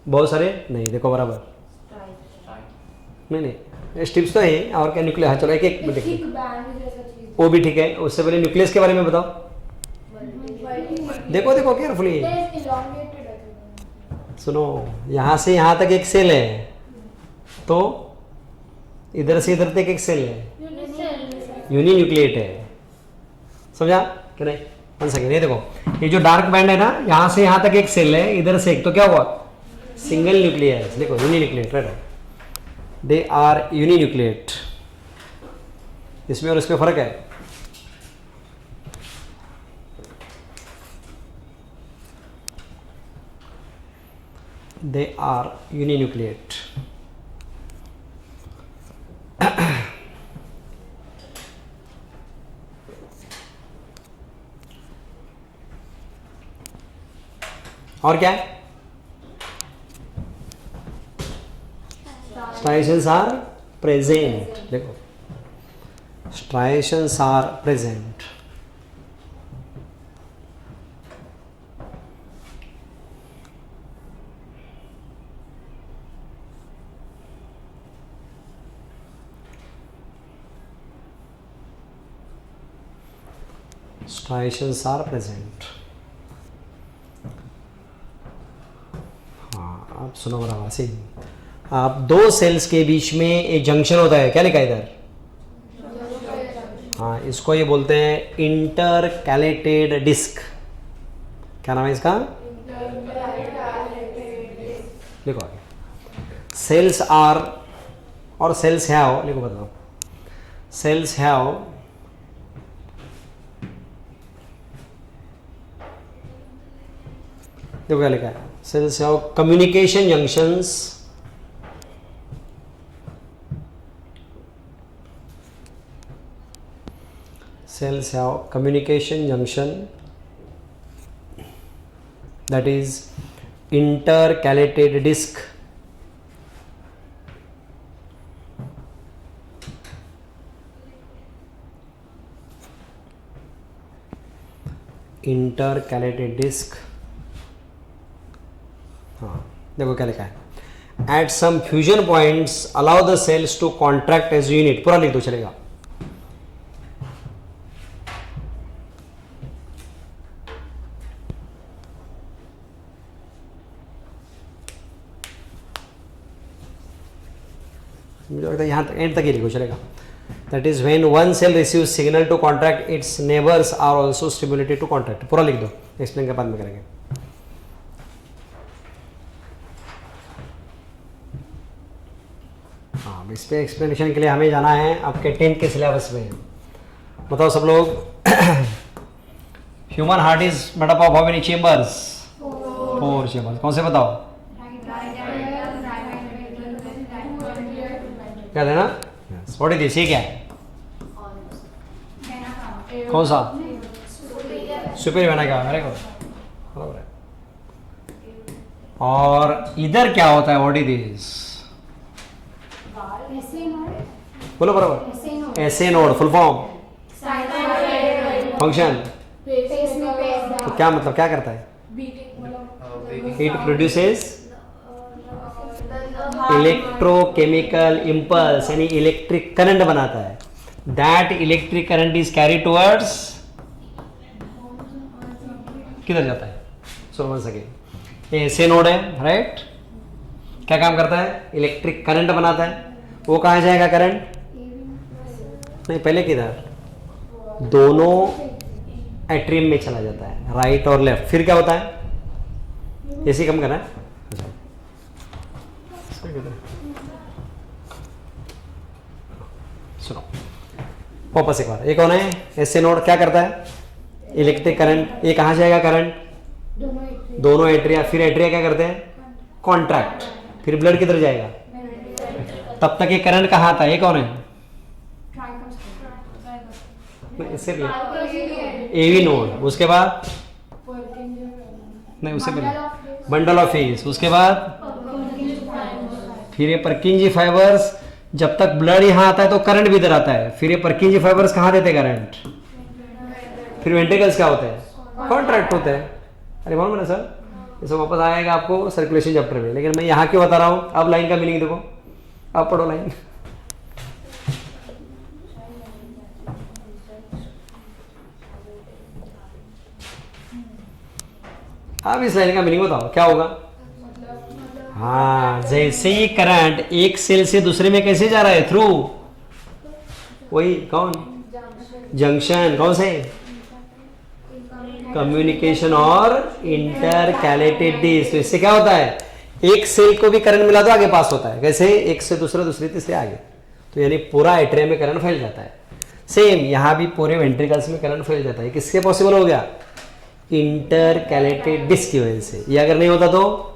[SPEAKER 1] बहुत सारे नहीं, देखो बराबर नहीं नहीं, स्ट्रिप्स तो है. और क्या न्यूक्लियस? हाँ चलो एक एक देखिए, वो भी ठीक है. उससे पहले न्यूक्लियस के बारे में बताओ. देखो देखो केयरफुली सुनो. यहाँ से यहाँ तक एक सेल है, तो इधर से इधर तक एक सेल है, यूनिन्यूक्लिएट है. समझा कि नहीं? वन सेकेंड, ये देखो, ये जो डार्क बैंड है ना, यहाँ से यहाँ तक एक सेल है, इधर से एक, तो क्या हुआ, सिंगल न्यूक्लियर, देखो uninucleate, right, they are uninucleate. इसमें और इसमें फर्क है, they are uninucleate. और क्या है, स्ट्राइएशंस आर प्रेजेंट, देखो striations are present. Striations are present. हाँ, आप सुनो बराबर से, आप दो सेल्स के बीच में एक जंक्शन होता है, क्या लिखा है इधर, हाँ, इसको ये बोलते हैं इंटरकैलेटेड डिस्क। क्या नाम है इसका, लिखो आगे, सेल्स आर और सेल्स हैव, लिखो बताओ, सेल्स हैव देखो क्या लिखा है, cells have communication junctions, cells have communication junction, that is intercalated disc, intercalated disc। हाँ देखो क्या लिखा है, at some fusion points allow the cells to contract as unit, पूरा लिख दो चलेगा। मुझे लगता है यहाँ तक, एंड तक ही लिखो चलेगा। That is when one cell receive signal to contract, its neighbours are also stimulated to contract, पूरा लिख दो, एक्सप्लेन के बाद में करेंगे। हाँ, इस पे एक्सप्लेनेशन के लिए हमें जाना है आपके 10th के सिलेबस में। बताओ सब लोग, human heart is made up of how many chambers, 4 chambers, कौन से बताओ, क्या देना, व्हाट इज दिस, ये क्या है, कौन सा, सुपीरियर वेना का, मेरे को बराबर है। और इधर क्या होता है, व्हाट इज दिस, बोलो बराबर, SA node, full form, function, तो क्या मतलब, क्या करता है, इट प्रोड्यूसेस इलेक्ट्रोकेमिकल इम्पल्स, यानी इलेक्ट्रिक करंट बनाता है। That electric current is carry towards, किधर जाता है, सो वंस अगेन ऐसे नोड है, राइट, क्या काम करता है, इलेक्ट्रिक करंट बनाता है। वो कहाँ जाएगा करंट, नहीं पहले किधर, दोनों एट्रियम में चला जाता है, राइट और लेफ्ट। फिर क्या होता है, ऐसे कम करना है, सुनो वापस एक बार, ये कौन है, ऐसे नोड क्या करता है, इलेक्ट्रिक करंट, ये कहाँ जाएगा करंट, दोनों एट्रिया, फिर एट्रिया क्या करते हैं, कॉन्ट्रैक्ट, फिर ब्लड किधर जाएगा, तब तक ये करंट कहाँ आता है, ये कौन है, इससे एवी नोड, उसके बाद नहीं, उससे पहले बंडल ऑफ हील्स, उसके बाद फिर ये परकिंजी फाइबर्स, जब तक ब्लड यहाँ आता है तो करंट भी इधर आता है, फिर ये परकिंजी फाइबर्स कहाँ देते हैं करंट, फिर वेंट्रिकल्स क्या होते हैं, कॉन्ट्रैक्ट होते हैं। अरे मालूम है ना सर, ये सब वापस आएगा आपको सर्कुलेशन चैप्टर में, लेकिन मैं यहाँ क्यों बता रहा हूँ, अब लाइन का मीनिंग देखो, अब पढ़ो लाइन। अब इस लाइन का मीनिंग बताओ क्या होगा। हाँ, जैसे ही करंट एक सेल से दूसरे में कैसे जा रहा है, थ्रू, वही कौन, जंक्शन, कौन से, कम्युनिकेशन और इंटरकैलेटेड डिस्क। तो इससे क्या होता है, एक सेल को भी करंट मिला तो आगे पास होता है। कैसे, एक से दूसरा, दूसरे तीसरे आगे, तो यानी पूरा एट्रियम में करंट फैल जाता है। सेम यहां भी पूरे वेंट्रिकल्स में करंट फैल जाता है। किससे पॉसिबल हो गया, इंटरकैलेटेड डिस्क की वजह से। ये अगर नहीं होता तो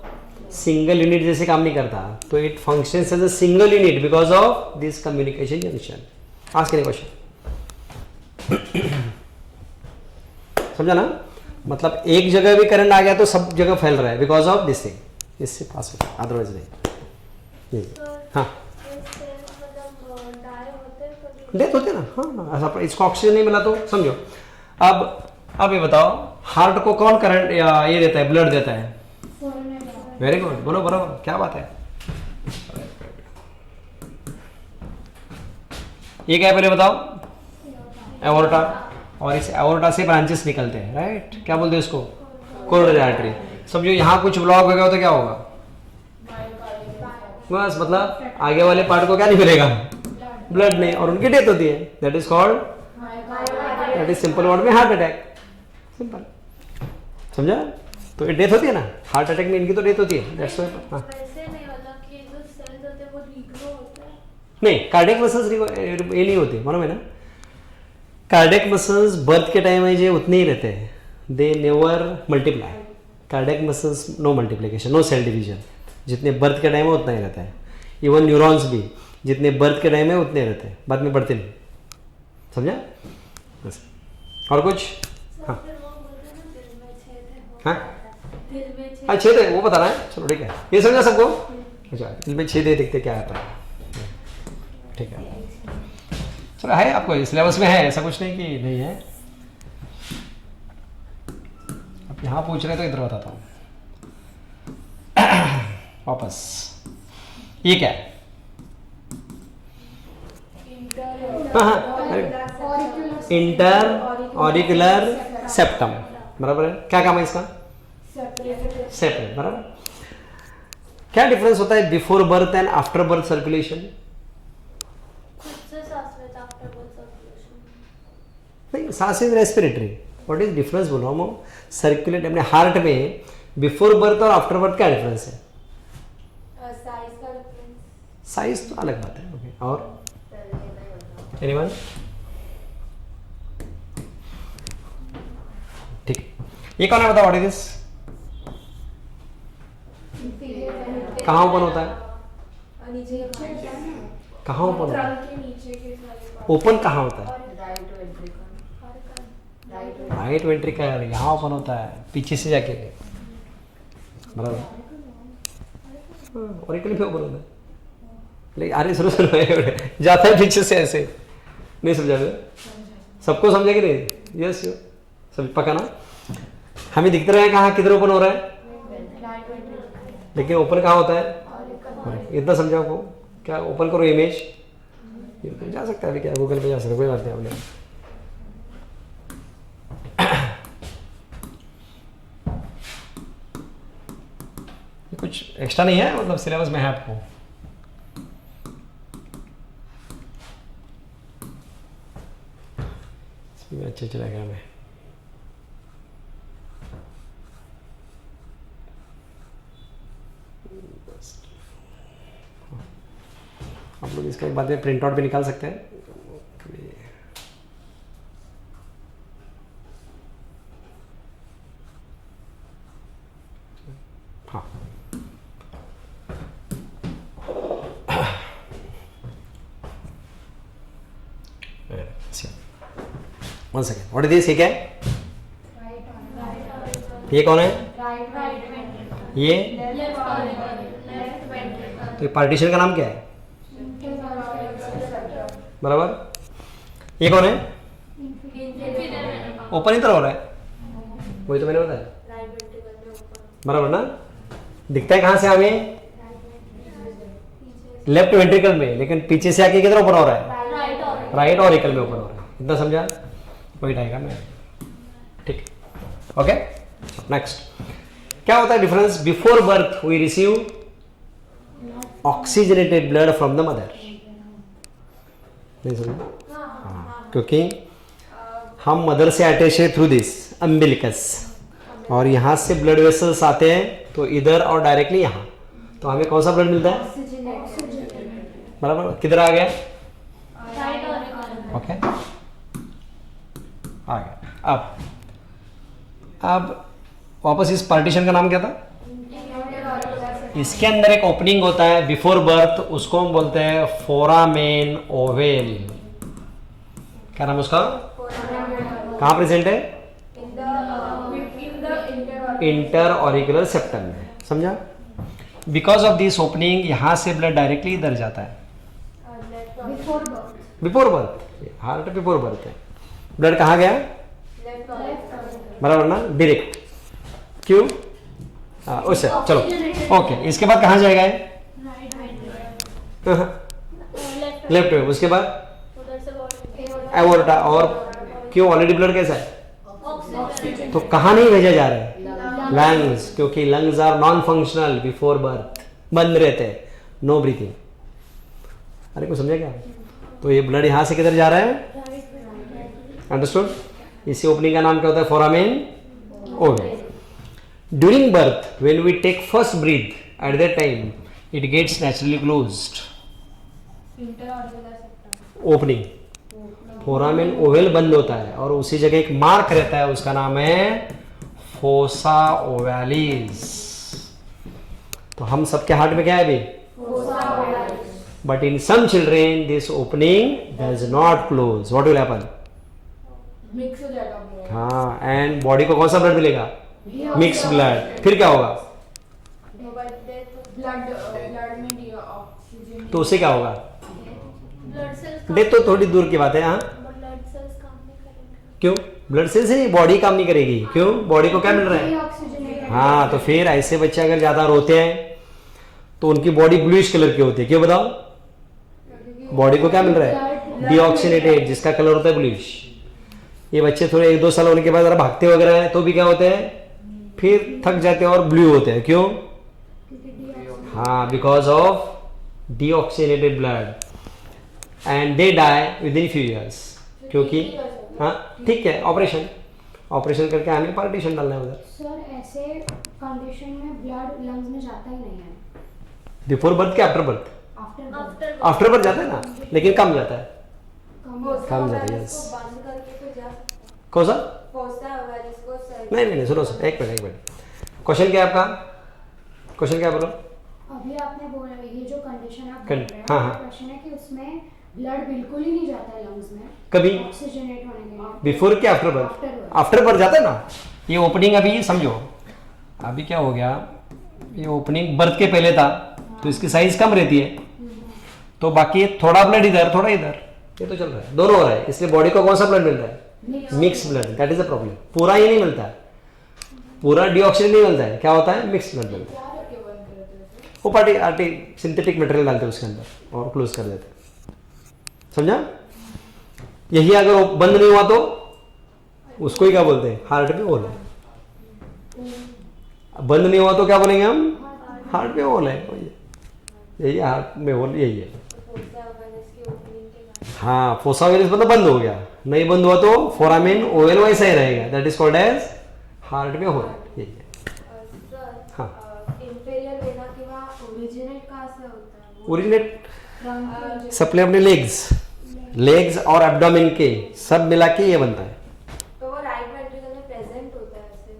[SPEAKER 1] सिंगल यूनिट जैसे काम नहीं करता। तो it functions as a single unit because of this communication junction. आज के क्वेश्चन समझा ना, मतलब एक जगह भी करंट आ गया तो सब जगह फैल रहा है बिकॉज ऑफ दिस थिंग, इससे पास होता है, अदरवाइज नहीं। हाँ डेथ होते ना, हाँ ऐसा, इसको ऑक्सीजन नहीं मिला तो समझो। अब ये बताओ, हार्ट को कौन करंट या ये देता है, ब्लड देता है? वेरी गुड, बोलो बराबर, क्या बात है। ये क्या है पहले बताओ, एओर्टा, और इस एओर्टा से ब्रांचेस निकलते हैं, राइट? क्या बोलते हैं इसको, कोरोनरी आर्टरी। समझो यहाँ कुछ ब्लॉक हो गया तो क्या होगा, बस मतलब आगे वाले पार्ट को क्या नहीं मिलेगा, ब्लड नहीं, और उनकी डेथ होती है। That is called, that is simple word में हार्ट अटैक। सिंपल, समझा? तो ये डेथ होती है ना, हार्ट अटैक में इनकी तो डेथ होती है। That's why. हाँ नहीं, कार्डियक मसल्स ये नहीं होते, मालूम है ना। कार्डियक मसल्स बर्थ के टाइम में जो उतने ही रहते हैं, they never multiply. Cardiac muscles no multiplication, no cell division. जितने बर्थ के टाइम में उतना ही रहता है। इवन न्यूरॉन्स भी जितने बर्थ के टाइम में उतने रहते हैं, बाद में बढ़ते नहीं। समझा? बस। और कुछ? हाँ हाँ हाँ, छेद है वो बताना है, चलो ठीक है, ये समझा सबको? अच्छा, इनमें छेद है, देखते क्या आता है। ठीक है, चलो है आपको सिलेबस में है, ऐसा कुछ नहीं कि नहीं है। अब यहाँ पूछ रहे तो इधर बताता हूँ वापस। ये क्या है? इंटर ऑरिकुलर सेप्टम, बराबर है। क्या काम है इसका? सेपरेट, बराबर। क्या डिफरेंस होता है before birth and after birth circulation? नहीं, सांस is respiratory. What is difference बोलो हम, सर्कुलेट अपने हार्ट में बिफोर बर्थ और आफ्टर बर्थ क्या डिफरेंस है? साइज तो अलग बात है। ओके, और एनीवन? ठीक, ये कौन है बताओ, व्हाट इज दिस? कहाँ ओपन होता है? कहाँ ओपन होता है? ओपन कहाँ होता है? राइट वेंट्रिकल, यहाँ ओपन होता है, पीछे से जाके, बराबर। ऑरिकल पे ओपन होता है, लेकिन अरे सुनो जाता है पीछे से ऐसे, नहीं समझा? सबको समझा कि नहीं? यस यस, सब पका ना। हमें दिखते रहे कहाँ किधर ओपन हो रहा है, लेकिन ओपन कहाँ होता है? इतना समझा को, क्या ओपन करो इमेज, जा सकता है अभी, क्या गूगल पे जा सकता है, कोई बात नहीं। आपने कुछ एक्स्ट्रा नहीं है, मतलब सिलेबस में है आपको। अच्छे चलेगा मैं। आप लोग इसका एक बाद में प्रिंट आउट भी निकाल सकते हैं। हाँ, one second, what is this? ये क्या है? ये कौन है? ये तो पार्टीशन का नाम क्या है? बराबर। ये कौन है? ओपन इधर हो रहा है, वही तो मैंने बताया, बराबर ना। दिखता है कहाँ से हमें? लेफ्ट वेंट्रिकल में, लेकिन पीछे से आके किधर ओपन हो रहा है? राइट ऑरिकल में ओपन हो रहा है। इतना समझा? वही डायग्राम है, ठीक। ओके, नेक्स्ट क्या होता है difference? Before birth we receive oxygenated blood from the mother. नहीं समझा? हाँ, क्योंकि हम मदर से अटैच है थ्रू दिस, अम्बिलिकस, और यहाँ से ब्लड वेसल्स आते हैं तो इधर और डायरेक्टली यहाँ, तो हमें कौन सा ब्लड मिलता है? बराबर, किधर आ गया? ओके आ गया। अब वापस इस पार्टीशन का नाम क्या था? इसके अंदर एक ओपनिंग होता है बिफोर बर्थ, उसको हम बोलते हैं फोरामेन ओवेल। क्या नाम है उसका? कहाँ प्रेजेंट है? इंटर ऑरिकुलर सेप्टम में, समझा? बिकॉज ऑफ दिस ओपनिंग यहाँ से ब्लड डायरेक्टली इधर जाता है before birth, heart before birth है। ब्लड कहाँ गया? बराबर ना, डायरेक्ट। क्यों? उससे चलो ओके, इसके बाद कहाँ जाएगा ये? लेफ्ट में, उसके बाद एवोर्टा। और क्यों? ऑलरेडी ब्लड कैसा है, तो कहाँ नहीं भेजा जा रहा है? लंग्स, क्योंकि lungs are non functional before birth, बंद रहते हैं, नो ब्रीथिंग। अरे को समझा क्या? तो ये ब्लड यहाँ से किधर जा रहा है? अंडरस्टूड? इसी ओपनिंग का नाम क्या होता है? Foramen ovale. During birth when we take first breath, at that time it gets naturally closed, opening foramen ovale बंद होता है, और उसी जगह एक मार्क रहता है, उसका नाम है फोसा ओवैलिस। तो हम सबके हार्ट में क्या है अभी? But in some children this opening does not close, what will happen?
[SPEAKER 2] Mix हो जाएगा blood।
[SPEAKER 1] हाँ, एंड बॉडी को कौन सा ब्लड मिलेगा? Mix blood. फिर क्या होगा?
[SPEAKER 2] ब्लड में ऑक्सीजन,
[SPEAKER 1] तो उससे क्या होगा? डेथ तो थोड़ी दूर की बात है। हाँ, क्यों? ब्लड सेल से बॉडी काम नहीं करेगी। क्यों? बॉडी को क्या मिल रहा है? हाँ, तो फिर ऐसे बच्चे अगर ज्यादा रोते हैं तो उनकी बॉडी ब्लूइश कलर की होती है। क्यों बताओ? बॉडी को क्या मिल रहा है? डीऑक्सीनेटेड, जिसका कलर होता है ब्लूइश। ये बच्चे थोड़े 1-2 साल होने के बाद भागते वगैरह हैं तो भी क्या होते हैं? फिर थक जाते हैं और ब्लू होते हैं। क्यों? हाँ, because of deoxygenated blood, and they die within few years. क्योंकि हाँ ठीक है, ऑपरेशन करके हमें पार्टीशन डालना है उधर।
[SPEAKER 3] सर ऐसे कंडीशन में ब्लड लंग्स में जाता ही नहीं है।
[SPEAKER 1] बिफोर बर्थ के आफ्टर बर्थ? आफ्टर बर्थ जाता है ना, लेकिन कम जाता है। कम जाता है, यस। कौन सा? नहीं, सुनो सर, एक मिनट। क्वेश्चन क्या है आपका? क्वेश्चन क्या बोलो?
[SPEAKER 3] अभी आपने बोला ये जो कंडीशन आप
[SPEAKER 1] बोल रहे हैं, हाँ।
[SPEAKER 3] क्वेश्चन है कि उसमें ब्लड बिल्कुल ही नहीं जाता है लंग्स में
[SPEAKER 1] कभी?
[SPEAKER 3] ऑक्सीजनेट होने के लिए।
[SPEAKER 1] बिफोर के आफ्टर बर्थ? आफ्टर बर्थ जाता है ना। ये ओपनिंग अभी समझो, अभी क्या हो गया, ये ओपनिंग बर्थ के पहले था तो इसकी साइज कम रहती है, तो बाकी थोड़ा ब्लड इधर थोड़ा इधर, ये तो चल रहा है, दोनों हो रहा है। इसलिए बॉडी को कौन सा ब्लड मिल रहा है? Mix blood. That is the problem. पूरा ये नहीं मिलता है, पूरा डीऑक्सीजन नहीं मिलता है। क्या होता है? मिक्स ब्लड मिलता है। वो पार्टी सिंथेटिक मटेरियल डालते हैं उसके अंदर और क्लोज कर देते हैं। समझा? यही अगर वो बंद नहीं हुआ तो उसको ही क्या बोलते हैं? हार्ट पे होल है। बंद नहीं हुआ तो क्या बोलेंगे हम? हार्ट पे होल है। यही हार्ट में होल, यही है। हाँ, फोसा ओवैलिस मतलब बंद हो गया, नहीं बंद हुआ तो फोरामेन ओवेल वैसा ही रहेगा। That is called as heart में होल, यही है। हाँ, ओरिजिनेट सप्लाई अपने लेग्स और एब्डोमेन के सब मिला के ये बनता है।
[SPEAKER 4] तो वो राइट वेंट्रिकल में प्रेजेंट होता है ऐसे,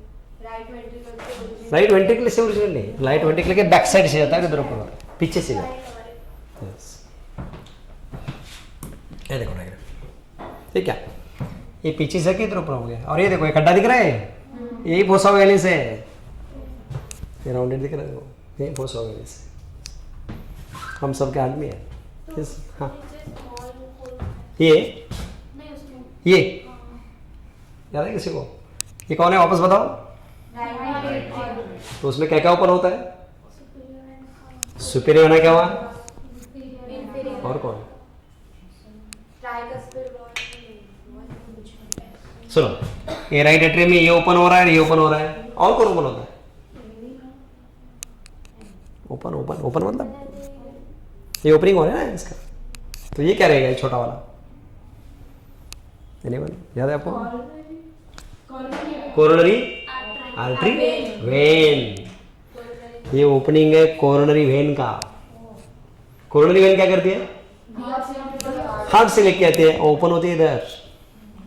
[SPEAKER 4] राइट वेंट्रिकल से ओरिजिनेट।
[SPEAKER 1] राइट वेंट्रिकल से ओरिजिनेट नहीं, राइट वेंट्रिकल के बैक साइड से जाता है, इधर ऊपर पीछे से जाता है। ये देखो डायग्राम, ठीक है? ये पीछे से किधर ऊपर हो गया, और ये देखो एक खड्डा दिख रहा है, यही फोसा ओवैलिस है। ये राउंडेड दिख रहा है, यही फोसा ओवैलिस है। हम सब के हाथ में है। यस, हाँ। ये याद है किसी को? ये कौन है वापस बताओ? तो उसमें क्या क्या ओपन होता है? सुपीरियर होना क्या हुआ? और कौन? सुनो, ये राइट एट्रियम में ये ओपन हो रहा है, ये ओपन हो रहा है, और कौन ओपन होता है? ओपन मतलब ये ओपनिंग हो रहा है ना इसका, तो ये क्या रहेगा? ये छोटा वाला एनीवन याद है आपको? कोरोनरी आर्टरी वेन, ये ओपनिंग है कोरोनरी वेन का। कोरोनरी वेन क्या करती है? हार्ट से लेके आती है, ओपन होती है इधर।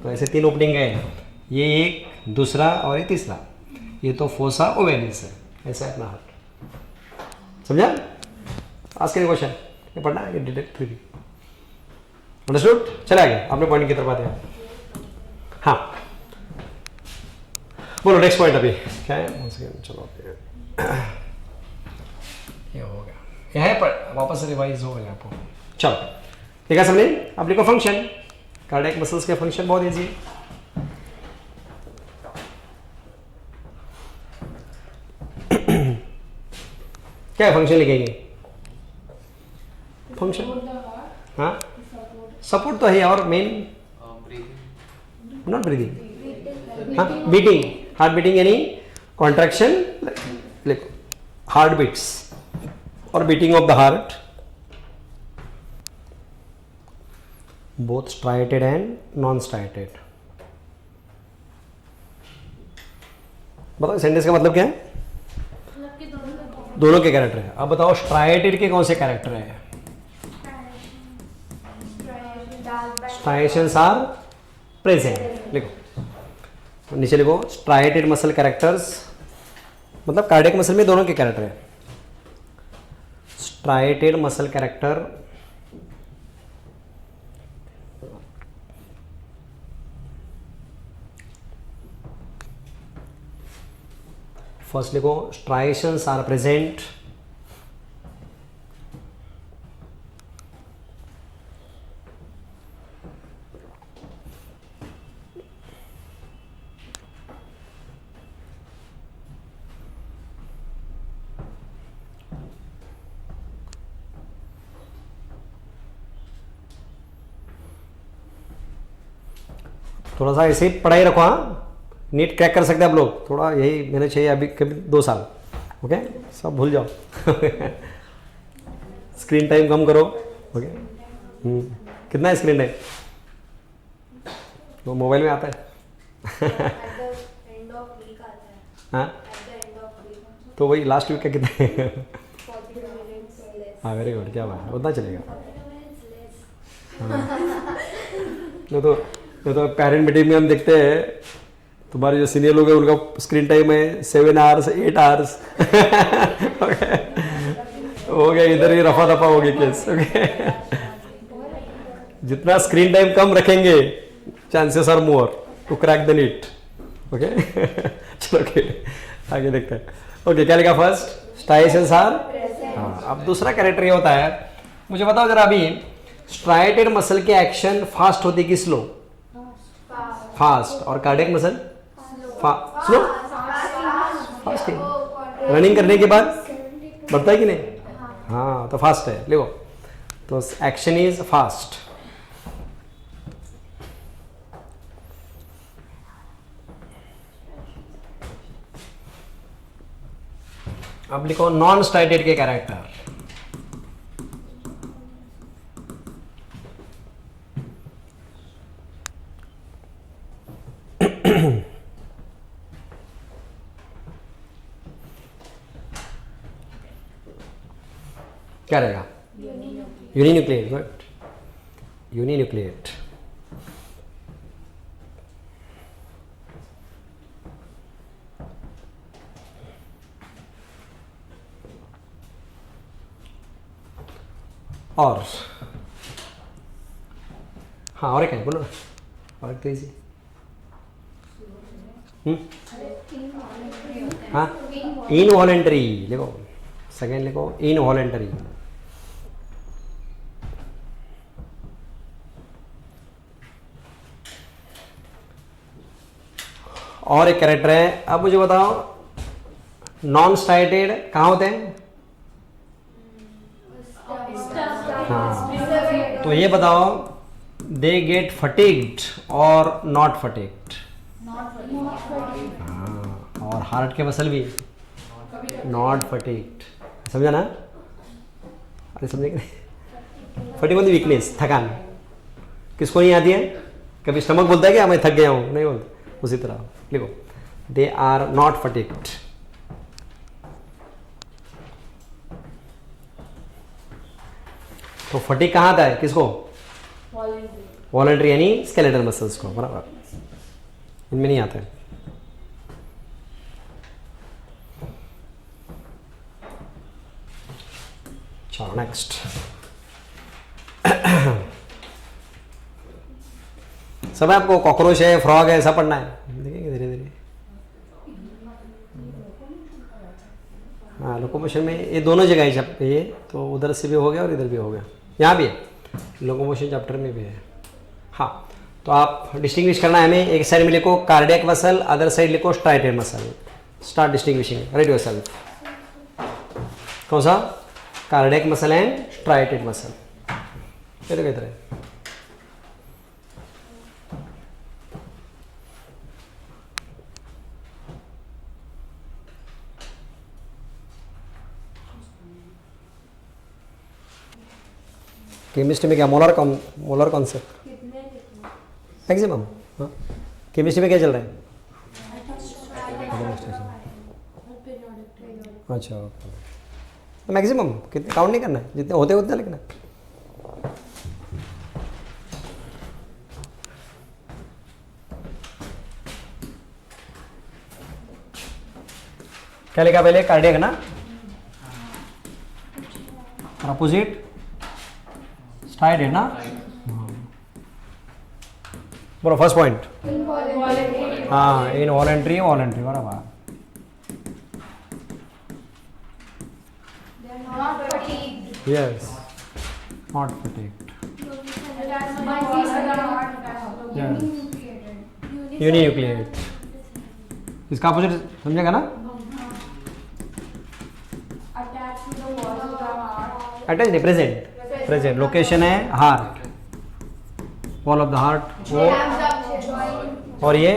[SPEAKER 1] तो ऐसे 3 ओपनिंग है, ये एक, दूसरा और ये तीसरा। ये तो फोसा ओवेलिस है, ऐसा है अपना हार्ट। समझा? आज के क्वेश्चन ये पढ़ना है, डिटेक्ट 3 अंडरस्टूड। चले आगे, अपने पॉइंट की तरफ आते हैं। हाँ बोलो नेक्स्ट पॉइंट अभी क्या है? चलो ये हो गया, यह है पर वापस से रिवाइज हो गया आपको। चलो ठीक है समझे। अब लिखो फंक्शन, कार्डियक मसल्स के फंक्शन बहुत इजी। क्या है फंक्शन लिखेंगे? फंक्शन हाँ सपोर्ट तो है, और मेन नॉट ब्रीदिंग, हाँ बीटिंग, हार्ट बीटिंग यानी कॉन्ट्रैक्शन, लिखो हार्ट बीट्स और beating of the heart, both striated and non striated. बताओ सेंटेंस का मतलब क्या है? दोनों के कैरेक्टर है। अब बताओ स्ट्राइटेड के कौन से कैरेक्टर है? Striations are present. लिखो नीचे लिखो स्ट्राइटेड मसल कैरेक्टर्स, मतलब कार्डियक मसल में दोनों के कैरेक्टर है। स्ट्राइटेड मसल कैरेक्टर फर्स्ट लिखो स्ट्राइएशंस आर प्रेजेंट थोड़ा सा ऐसे ही पढ़ाई रखो। हाँ नीट क्रैक कर सकते हैं आप लोग, थोड़ा यही मैंने चाहिए अभी कभी 2 साल। ओके सब भूल जाओ स्क्रीन टाइम कम करो। ओके कितना है स्क्रीन टाइम? वो मोबाइल में आता है हाँ तो वही लास्ट वीक का कितना है? हाँ वेरी गुड, क्या बात है, उतना चलेगा। तो पेरेंट मीटिंग में हम देखते हैं तुम्हारे जो सीनियर लोग हैं उनका स्क्रीन टाइम है 7 आवर्स 8 आवर्स हो गया, इधर ही रफा दफा हो गई केस। ओके जितना स्क्रीन टाइम कम रखेंगे chances are more to crack the NEET. Okay चलो ओके आगे देखते हैं। ओके क्या लिखा? फर्स्ट स्ट्राइएशंस आर, हाँ। अब दूसरा कैरेक्टर ये होता है, मुझे बताओ जरा अभी, स्ट्राइटेड मसल के एक्शन फास्ट होती कि स्लो? फास्ट। और कार्डियक मसल स्लो फास्ट है। रनिंग करने के बाद बढ़ता है कि नहीं? हाँ तो फास्ट है। लिखो तो एक्शन इज फास्ट। अब लिखो नॉन स्ट्राइटेड के कैरेक्टर। क्या रहेगा? यूनिन्यूक्लिएट। Good, uninucleate. और हाँ और क्या है बोलो ना, और तेजी। हाँ इनवॉलेंटरी लिखो, सेकेंड लिखो इनवॉलेंटरी। और एक कैरेक्टर है। अब मुझे बताओ नॉन स्ट्राइटेड कहाँ होते हैं? हाँ तो ये बताओ दे गेट फटीग्ड और नॉट फटीग्ड? हाँ और हार्ट के मसल भी नॉट फटीग्ड। समझा ना? अरे समझे कि नहीं? फटीग मतलब वीकनेस, थकान। किसको नहीं आती है? कभी स्टमक बोलता है कि मैं थक गया हूँ? नहीं बोलता। उसी तरह लिखो, दे आर नॉट फटीग्ड। तो फटीग कहाँ आता है, किसको? वॉलंटरी यानी स्केलेटल मसल्स को, बराबर, इनमें नहीं आता है। चलो नेक्स्ट। सब आपको कॉकरोच है, फ्रॉग है, सब पढ़ना है, देखेंगे धीरे धीरे। हाँ, लोकोमोशन में ये दोनों जगह है, ये तो उधर से भी हो गया और इधर भी हो गया, यहाँ भी है, लोकोमोशन चैप्टर में भी है। हाँ, तो आप डिस्टिंग्विश करना है हमें, एक साइड में लिखो कार्डियक मसल, अदर साइड लिखो striated muscle. Start distinguishing, right yourself. कौन सा? Cardiac muscle and striated muscle. ये तो कहते हैं केमिस्ट्री में क्या मोलर कॉन्सेप्ट मैक्सिमम। हाँ, केमिस्ट्री में क्या चल रहा है? अच्छा, तो मैक्सिमम कितने काउंट नहीं करना है, जितने होते उतने लिखना है। क्या लिखा पहले? कार्डियक ना, अपोजिट स्ट्राइटेड ना। बोलो फर्स्ट पॉइंट। हाँ, इनवॉलंटरी वॉलंटरी, बराबर। Yes, not fatigued. Yes. Uninucleate. इसका अपोजिट समझेगा ना? अटैच नहीं, प्रेजेंट लोकेशन है heart, wall of the heart वो, और ये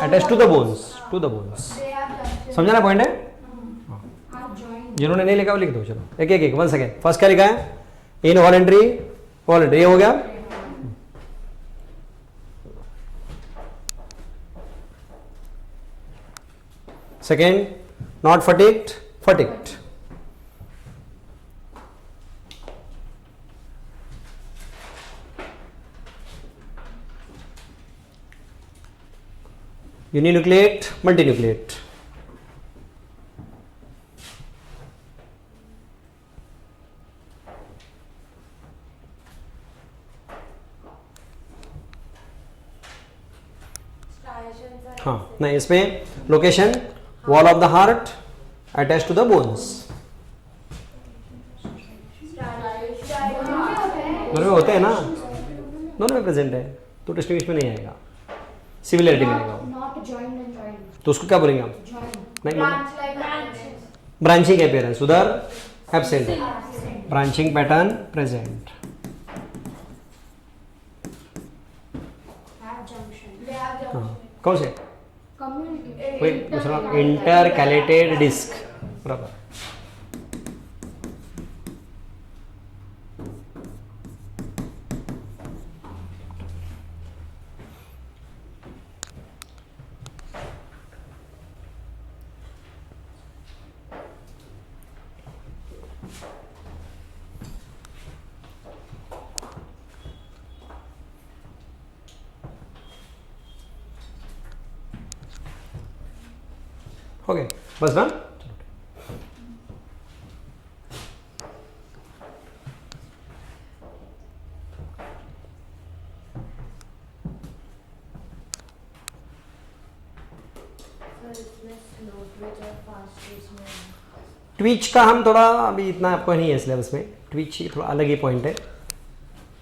[SPEAKER 1] अटैच टू द बोन्स। समझा ना पॉइंट है? जिन्होंने नहीं लिखा वो लिख दो। चलो एक वन सेकेंड। फर्स्ट क्या लिखा है? इनवॉलंटरी वॉलंटरी, ये हो गया। Second not fatigued. Uninucleate multinucleate. हाँ, नहीं, इसमें location wall of the heart attach to the bones. दोनों में होते हैं ना, दोनों में प्रेजेंट है, तो डिस्टिंग्विश में नहीं आएगा, सिमिलरिटी में आएगा। तो उसको क्या बोलेंगे आप? नहीं, ब्रांचिंग अपीयरेंस उधर एब्सेंट है, ब्रांचिंग पैटर्न प्रेजेंट। हाँ, कौन से? कोई दूसरा? इंटरकैलेटेड डिस्क, बराबर। ओके, बस ना। ट्विच का हम थोड़ा अभी इतना आपको नहीं है सिलेबस में, ट्विच थोड़ा अलग ही पॉइंट है,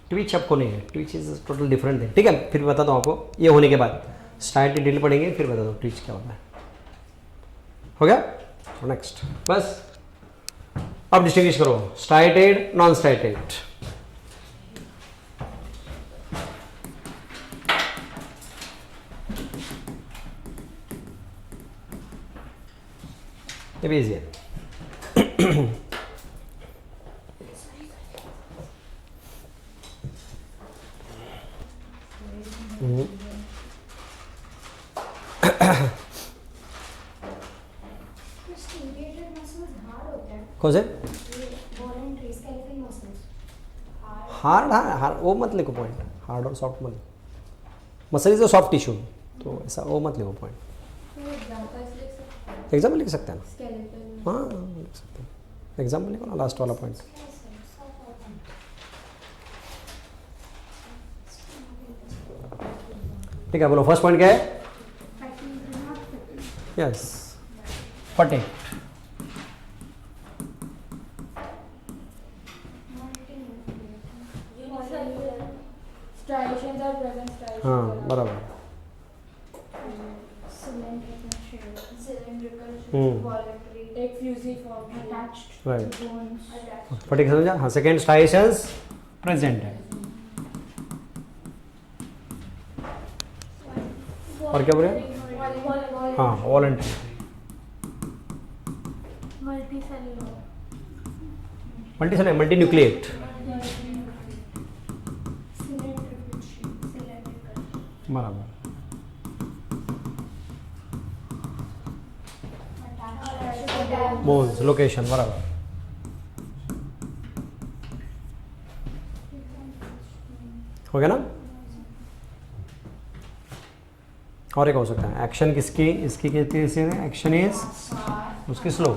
[SPEAKER 1] ट्विच आपको नहीं है, ट्विच इज टोटल डिफरेंट है। ठीक है, फिर बताता हूँ आपको, ये होने के बाद स्टार्ट डिटेल पढ़ेंगे, फिर बताता हूँ ट्विच क्या होता है। हो गया? नेक्स्ट बस अब डिस्टिंग्विश करो स्ट्राइटेड नॉन स्ट्राइटेड। ये भी इजी है।
[SPEAKER 3] Striated muscles hard होते हैं.
[SPEAKER 1] कौन से
[SPEAKER 3] Voluntary skeletal muscles.
[SPEAKER 1] Hard? Hard वो मत लिखो पॉइंट, हार्ड और सॉफ्ट मत. Muscle is a soft tissue, तो ऐसा वो मत लिखो पॉइंट. एग्जाम्पल लिख सकते हैं ना.
[SPEAKER 2] स्केलेटल
[SPEAKER 1] हाँ लिख सकते हैं, एग्जाम्पल लिखो ना लास्ट वाला पॉइंट. ठीक है, बोलो फर्स्ट पॉइंट क्या है? यस, फटे.
[SPEAKER 2] striations are present. Striations
[SPEAKER 1] हाँ
[SPEAKER 2] are
[SPEAKER 1] बराबर.
[SPEAKER 3] Cylindrical shape.
[SPEAKER 4] cylindrical
[SPEAKER 1] Hmm.
[SPEAKER 4] voluntary
[SPEAKER 2] एक fusiform
[SPEAKER 3] Attached
[SPEAKER 1] Right.
[SPEAKER 3] to bones.
[SPEAKER 4] attached
[SPEAKER 1] फटे समझा. हाँ सेकेंड स्ट्राइएशंस प्रेजेंट है. और क्या बोले? हाँ voluntary.
[SPEAKER 3] Multicellular.
[SPEAKER 1] Multi nucleate.
[SPEAKER 3] Cylindrical shape. Cylindrical.
[SPEAKER 1] बराबर.
[SPEAKER 3] Attached.
[SPEAKER 1] बोन्स लोकेशन बराबर. हो गया ना. और एक हो सकता है एक्शन किसकी, इसकी कहती है एक्शन इज उसकी स्लो.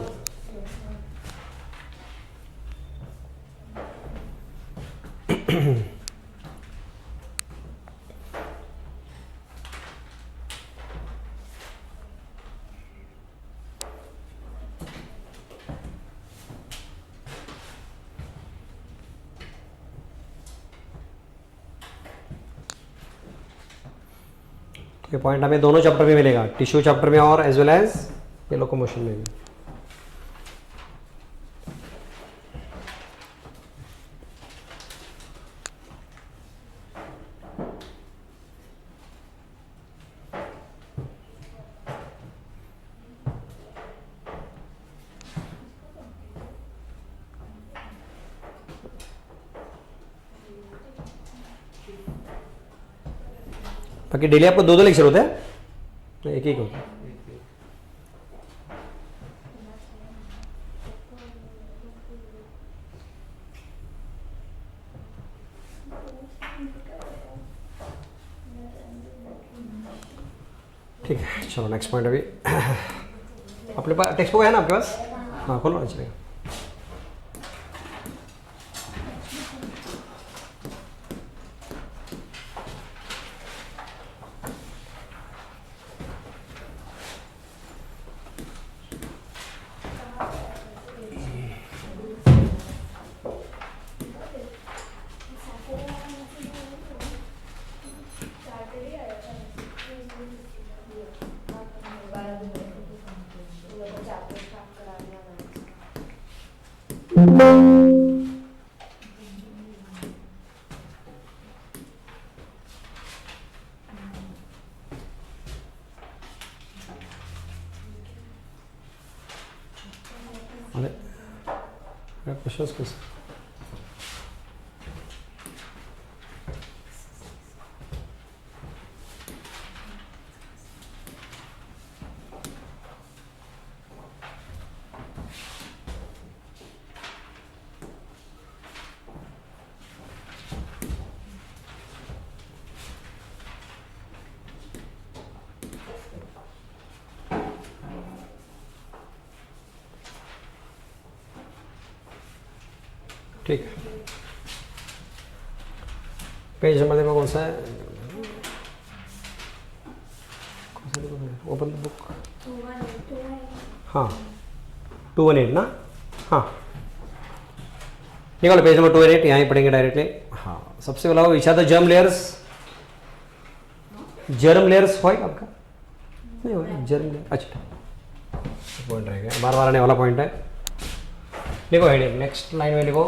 [SPEAKER 1] ये पॉइंट हमें दोनों चैप्टर में मिलेगा, टिश्यू चैप्टर में और एज वेल एज ये लोकोमोशन में भी. बाकी डेली आपको दो लेक्चर होते हैं, एक ही होता है. ठीक है, चलो नेक्स्ट पॉइंट. अभी अपने पास टेक्स्ट बुक है ना आपके पास? हाँ खोलो ना, चलेगा. अरे क्वेश्चंस किस ठीक है. पेज नंबर देखो कौन सा है, ओपन द बुक. हाँ 218 ना. हाँ निकालो पेज नंबर 218, यहाँ ही पढ़ेंगे डायरेक्टली. हाँ सबसे पहला which are the germ layers. Germ layers होएगा आपका नहीं होगा जर्म लेयर. अच्छा पॉइंट रहेगा, बार बार आने वाला पॉइंट है. लिखो हेडिंग, नेक्स्ट लाइन में लिखो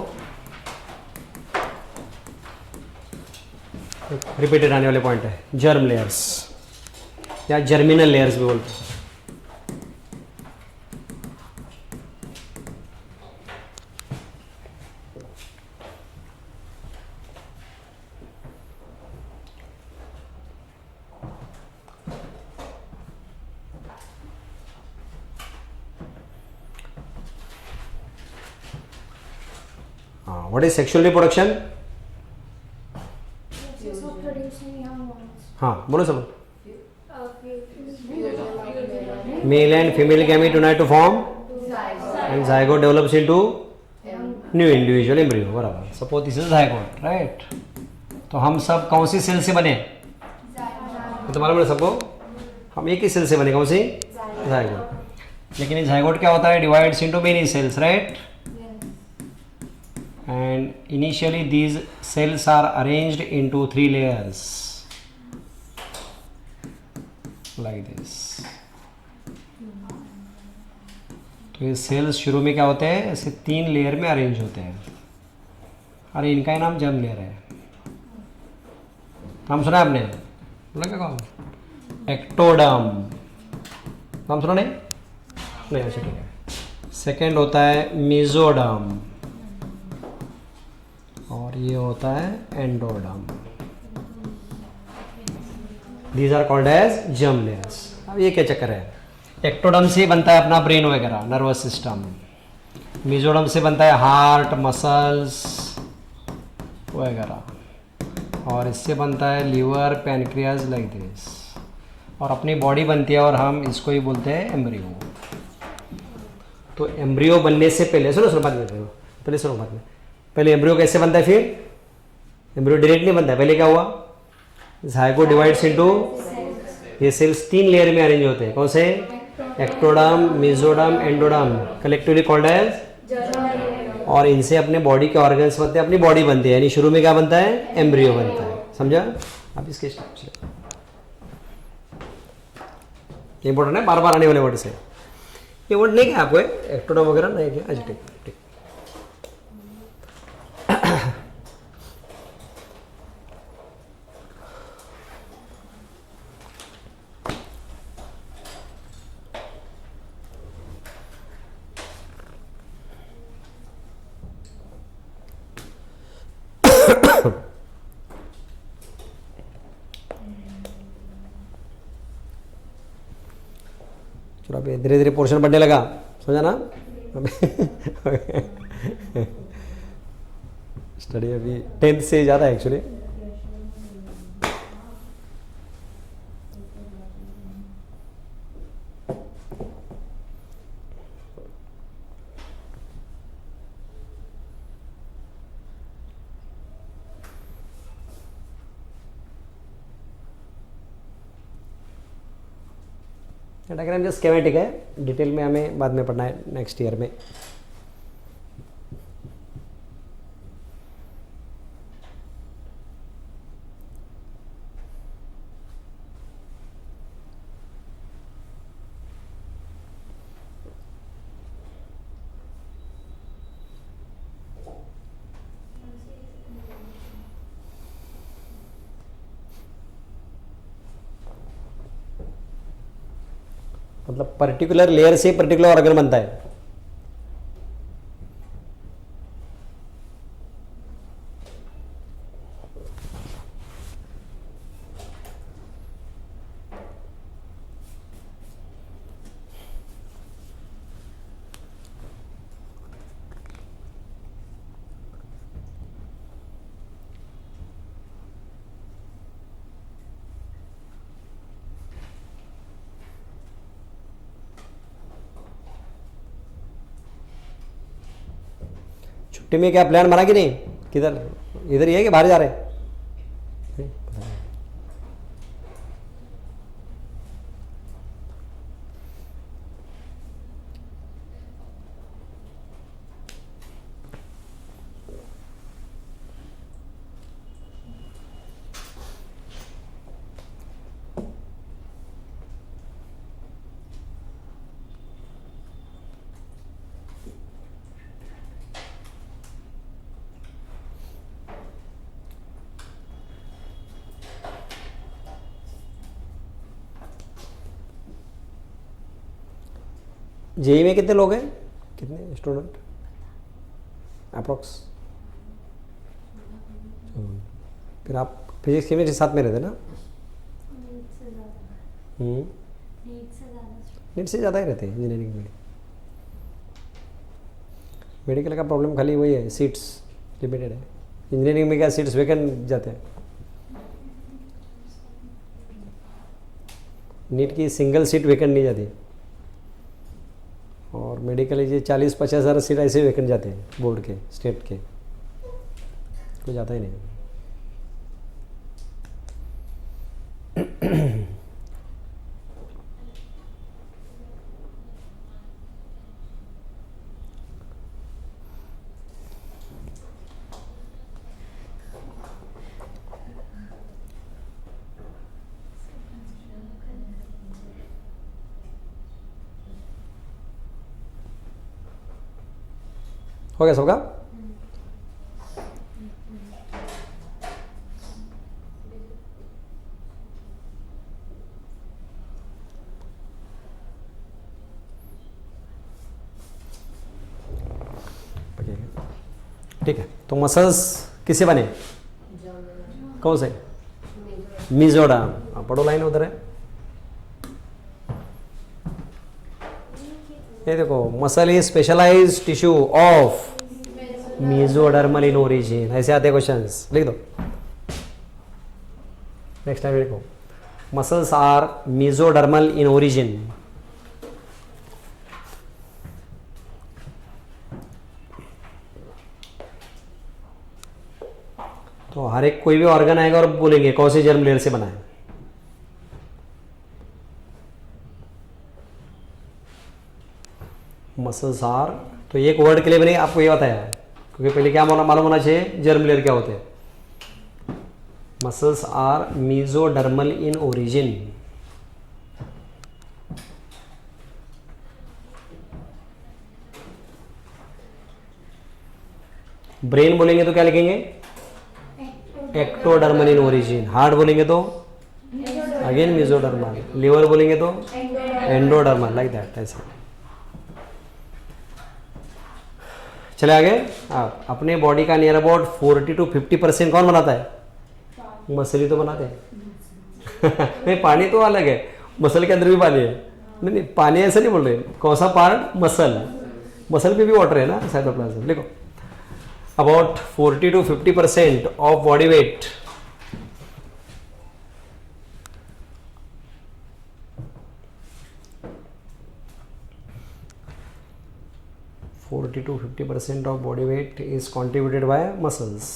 [SPEAKER 1] रिपीटेड आने वाले पॉइंट है जर्म लेयर्स या जर्मिनल लेयर्स भी बोलते हैं. हाँ, what is sexual reproduction?
[SPEAKER 3] Process of producing young ones.
[SPEAKER 1] हाँ बोलो सब. Male and female gamete unite to form and zygote develops into new individual embryo. बराबर. Suppose this is zygote, right? तो हम सब कौन सी सेल से बने? तो मालूम है सबको? हम एक ही सेल से बने, कौन सी? zygote. लेकिन ये zygote क्या होता है? Divides into many cells, right? And initially these cells are arranged into 3 layers like this. तो ये सेल्स शुरू में क्या होते हैं? ऐसे 3 लेयर में अरेंज होते हैं. अरे इनका ही नाम जर्म लेयर है. नाम सुना आपने? बोला क्या कौन? एक्टोडर्म. नाम सुना नहीं? नहीं, अच्छा ठीक है. सेकेंड होता है मेसोडर्म और ये होता है endoderm. These are called as germ layers. अब ये क्या चक्कर है? एक्टोडर्म से बनता है अपना ब्रेन वगैरह, नर्वस सिस्टम. मेसोडर्म से बनता है हार्ट, मसल्स वगैरह. और इससे बनता है लीवर, पैनक्रियाज लाइक दिस. और अपनी बॉडी बनती है और हम इसको ही बोलते हैं एम्ब्रियो. तो एम्ब्रियो बनने से पहले सुनो बात में, पहले सुनो बात में. पहले एम्ब्रियो कैसे बनता है? फिर एम्ब्रियो डायरेक्ट नहीं बनता है. पहले क्या हुआ? ज़ायगोट डिवाइड्स इनटू, ये सेल्स 3 लेयर में अरेंज होते हैं. कौन से? Ectoderm, mesoderm, endoderm, collectively called as. और इनसे अपने बॉडी के ऑर्गन्स बनते हैं, अपनी बॉडी बनती है. यानी शुरू में क्या बनता है? एम्ब्रियो बनता है. समझा? अब इसके इंपॉर्टेंट है, बार बार आने वाले वर्ड से. ये वर्ड नहीं क्या आपको? एक्टोडर्म वगैरह नहीं क्या? अच्छा ठीक ठीक. चलो अभी धीरे धीरे पोर्शन बढ़ने लगा. समझा ना? स्टडी अभी 10th से ज़्यादा है एक्चुअली. डायग्राम जस्ट स्कीमेटिक है, डिटेल में हमें बाद में पढ़ना है नेक्स्ट ईयर में. मतलब पर्टिकुलर लेयर से पर्टिकुलर ऑर्गन बनता है. छुट्टी में क्या प्लान बना कि नहीं? किधर? इधर ही है कि बाहर जा रहे हैं? जेई में कितने लोग हैं? कितने स्टूडेंट अप्रोक्स? फिर आप फिजिक्स केमिस्ट्री साथ में रहते ना? नीट से ज़्यादा ही रहते हैं इंजीनियरिंग में. मेडिकल का प्रॉब्लम खाली वही है, सीट्स लिमिटेड है। इंजीनियरिंग में क्या सीट्स वैकेंट जाते हैं। नीट की सिंगल सीट वैकेंट नहीं जाती, और मेडिकल ये 40-50 हज़ार सीट ऐसे वैकेंट जाते हैं बोर्ड के, स्टेट के, कोई जाता ही नहीं। हो गया सबका। ठीक है, तो मसल्स किससे बने, कौन से, मेसोडर्म। पढ़ो लाइन उधर है, ये देखो, muscle is specialised tissue of mesodermal in origin, ऐसे आते क्वेश्चंस, लिख दो। नेक्स्ट टाइम देखो, muscles are mesodermal in origin. तो हर एक कोई भी ऑर्गन आएगा और बोलेंगे कौन से जर्म लेयर से बना है। मसल्स आर, तो एक वर्ड के लिए मैंने आपको ये बताया, क्योंकि पहले क्या मालूम होना चाहिए, जर्म लेयर क्या होते हैं। Muscles are mesodermal in origin. Brain बोलेंगे तो क्या लिखेंगे, एक्टोडर्मल इन ओरिजिन। हार्ट बोलेंगे तो अगेन मेसोडर्मल। लिवर बोलेंगे तो एंडोडर्मल, लाइक दैट, ऐसे। चले आगे। आप अपने बॉडी का नियर अबाउट 40 to 50% कौन बनाता है, मसल ही तो बनाते हैं। नहीं, पानी तो अलग है, मसल के अंदर भी पानी है। नहीं नहीं, पानी ऐसा नहीं बोल रहे, कौन सा पार्ट, मसल, मसल पे भी वाटर है ना, साइटोप्लाज्म। देखो, about 40 to 50% of body weight of body weight is contributed by muscles.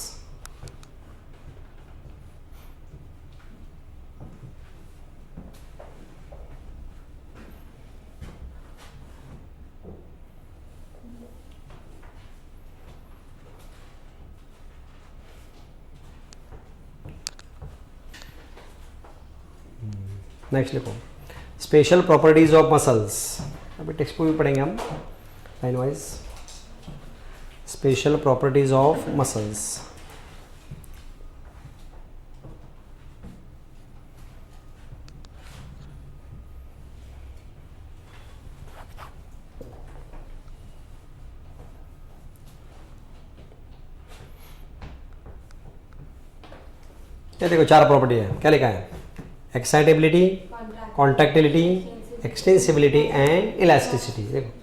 [SPEAKER 1] Next लिखो, स्पेशल प्रॉपर्टीज ऑफ मसल्स। अभी टेक्स्ट को भी पढ़ेंगे हम line wise. Special properties of muscles. ये देखो, 4 प्रॉपर्टी है, क्या लिखा है, excitability, contractility, extensibility and elasticity. देखो,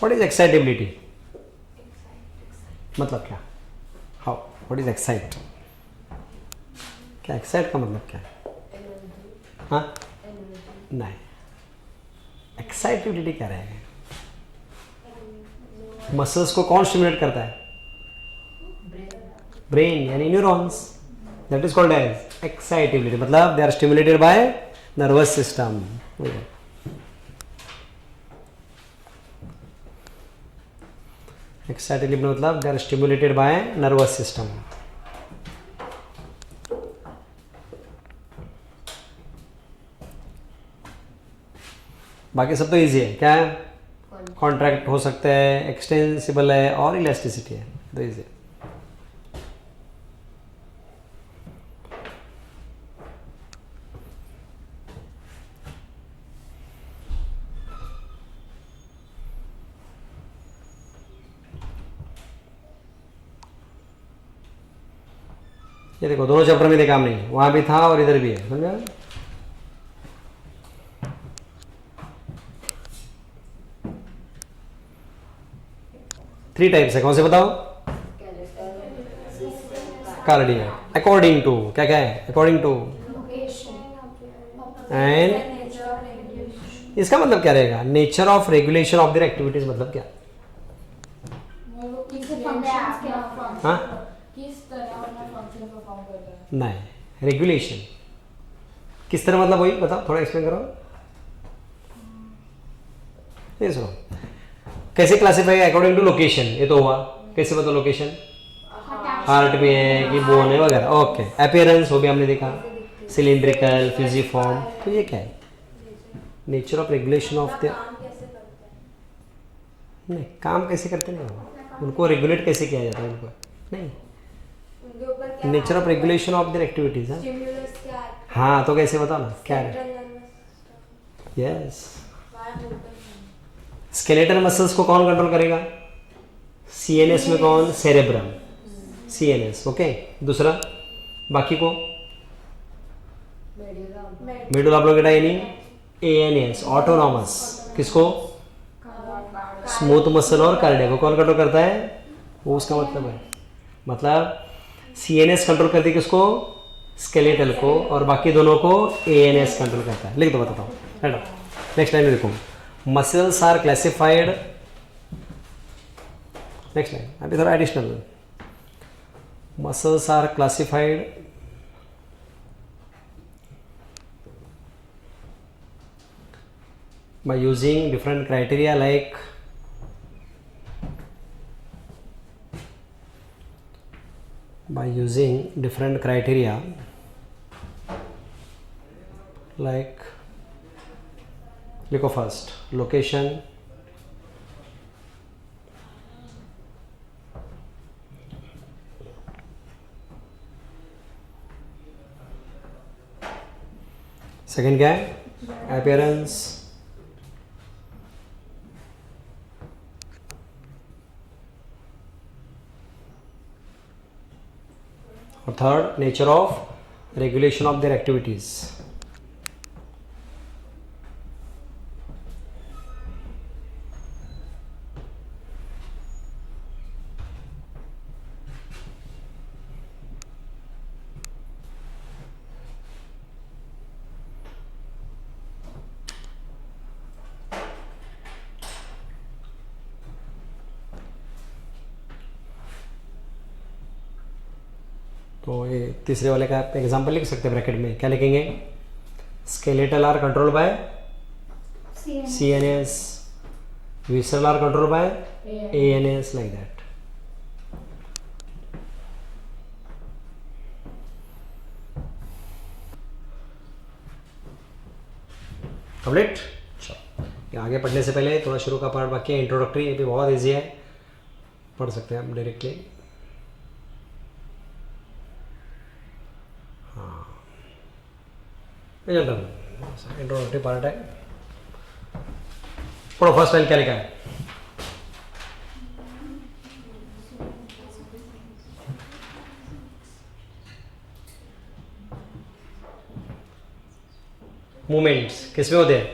[SPEAKER 1] व्हाट इज एक्साइटेबिलिटी? मतलब क्या? हाउ? What is excite? क्या एक्साइट का मतलब क्या है? हाँ, नहीं, एक्साइटेबिलिटी क्या रहेगा? मसल्स को कौन स्टिमुलेट करता है? ब्रेन यानी neurons. That is called as excitability. मतलब they are stimulated by nervous system. Excitability मतलब they are stimulated by nervous system. बाकी सब तो इजी है. क्या है? कॉन्ट्रैक्ट हो सकता है, एक्सटेंसिबल है और इलास्टिसिटी है. तो इजी. ये देखो दोनों चैप्टर में देखा हमने, वहां भी था और इधर भी है. समझा? थ्री टाइप्स है. कौन से बताओ? कार्डियक. According to. क्या क्या है? According to. एंड इसका मतलब क्या रहेगा? Nature of regulation of their activities. मतलब क्या?
[SPEAKER 2] वो किस
[SPEAKER 1] हाँ?
[SPEAKER 2] किस तरह अपना फंक्शन परफॉर्म करता है.
[SPEAKER 1] नहीं, रेगुलेशन किस तरह मतलब वही बताओ, थोड़ा एक्सप्लेन करो. ये सुनो, कैसे क्लासिफाई? According to location. ये तो हुआ. कैसे बताओ लोकेशन? हार्ट में है कि बोन है वगैरह. ओके. अपीयरेंस वो भी हमने देखा, सिलिंड्रिकल, फ्यूजिफॉर्म. तो ये क्या है? Nature of regulation of the.
[SPEAKER 4] काम कैसे करते हैं?
[SPEAKER 1] नहीं, काम कैसे करते नहीं हो, उनको रेगुलेट कैसे किया जाता है उनको. नहीं,
[SPEAKER 4] उनके ऊपर क्या
[SPEAKER 1] nature of regulation of their activities.
[SPEAKER 4] Stimulus क्या है?
[SPEAKER 1] हाँ, तो कैसे बताओ ना क्या है?
[SPEAKER 4] Central nervous system.
[SPEAKER 1] Yes.
[SPEAKER 4] Wire होता है.
[SPEAKER 1] स्केलेटल मसल्स को कौन कंट्रोल करेगा? सीएनएस में कौन? सेरेब्रम. सीएनएस. ओके. दूसरा बाकी को मेडुला ऑब्लोंगेटा यानी एएनएस, ऑटोनॉमस. किसको? स्मूथ मसल और कार्डियक को कौन कंट्रोल करता है? वो उसका मतलब है. मतलब सीएनएस कंट्रोल करती है किसको? स्केलेटल को. और बाकी दोनों को एएनएस कंट्रोल करता है. लिख दो, बताता हूँ. नेक्स्ट लाइन देखो. Muscles are classified. Next line अभी थोड़ा additional. Muscles are classified by using different criteria like लिखो फर्स्ट लोकेशन, सेकंड क्या है? अपीयरेंस, और third nature of regulation of their activities. तो ये तीसरे वाले का आप एग्जाम्पल लिख सकते हैं ब्रैकेट में. क्या लिखेंगे? Skeletal are control by CNS, visceral are control by ANS, like that. Complete. चलो, आगे पढ़ने से पहले थोड़ा शुरू का पार्ट बाकी है, इंट्रोडक्टरी. ये भी बहुत ईजी है, पढ़ सकते हैं आप डायरेक्टली. इंट्रोडक्टरी पार्ट है. पढ़ो फर्स्ट लाइन क्या लिखा है? मूवमेंट्स किस में होते हैं?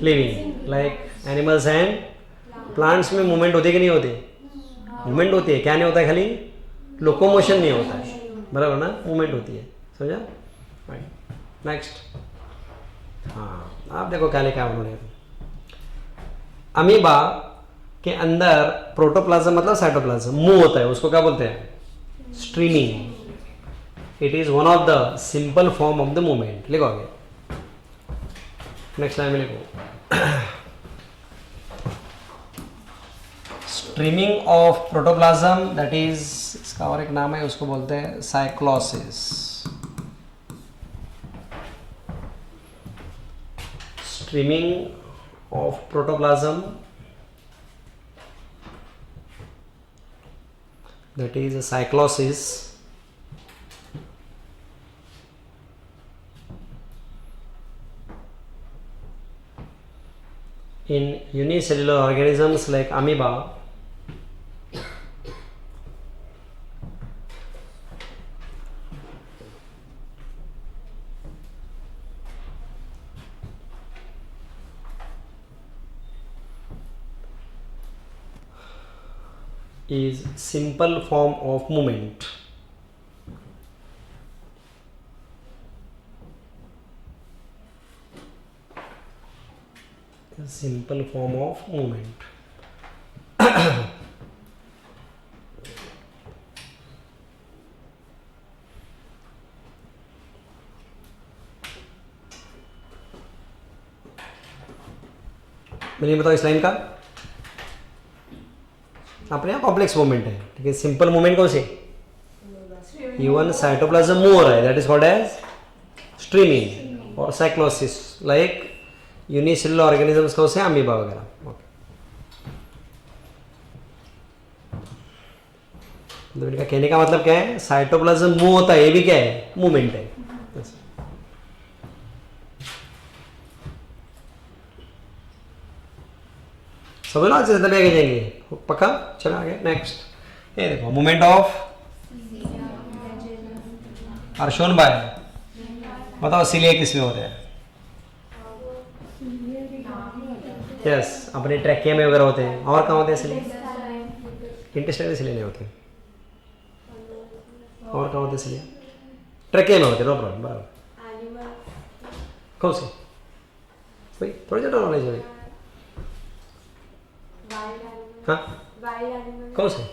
[SPEAKER 1] Living, like animals and plants में मूवमेंट होती है कि नहीं होती? मूवमेंट होती है, क्या नहीं होता है? खाली लोकोमोशन नहीं होता है, बराबर ना? मूवमेंट होती है, समझा? Right, next. हाँ, आप देखो क्या लिखा है उन्होंने। अमीबा के अंदर प्रोटोप्लाज्म मतलब साइटोप्लाज्म मूव होता है, उसको क्या बोलते हैं? Streaming. It is one of the simple form of the movement. लिखो आगे, नेक्स्ट लाइन में लिखो। Streaming of protoplasm, that is, इसका और एक नाम है, उसको बोलते हैं cyclosis. Streaming of protoplasm, that is a cyclosis. In unicellular organisms like amoeba, is simple form of movement. Simple form of movement. मैंने बताओ इस लाइन का अपने यहाँ कॉम्प्लेक्स मूवमेंट है, ठीक है। सिंपल मूवमेंट कौन सी? इवन साइटोप्लाज्म मूव हो रहा है, that is called as streaming और साइक्लोसिस, लाइक यूनिसेलुलर ऑर्गेनिजम्स कौन से? अमीबा वगैरह। तो इनका कहने का मतलब क्या है? साइटोप्लाज्म मूव होता है, ये भी क्या है? मूवमेंट है। समझ लो, अच्छे से तभी आगे जाएंगे, पक्का? चलो आगे, नेक्स्ट। ये देखो, movement of are shown by, बताओ सिलिया किसमें होते हैं? यस, अपने ट्रैकिया में वगैरह होते हैं। और कहाँ होते हैं सिलिया? इंटेस्टाइनल सिलिया नहीं होते। और कहाँ होते हैं सिलिया? ट्रैकिया में होते हैं, नो प्रॉब्लम, बराबर। कौन से भाई? थोड़ा ज़्यादा नॉलेज है। हाँ, कौन से?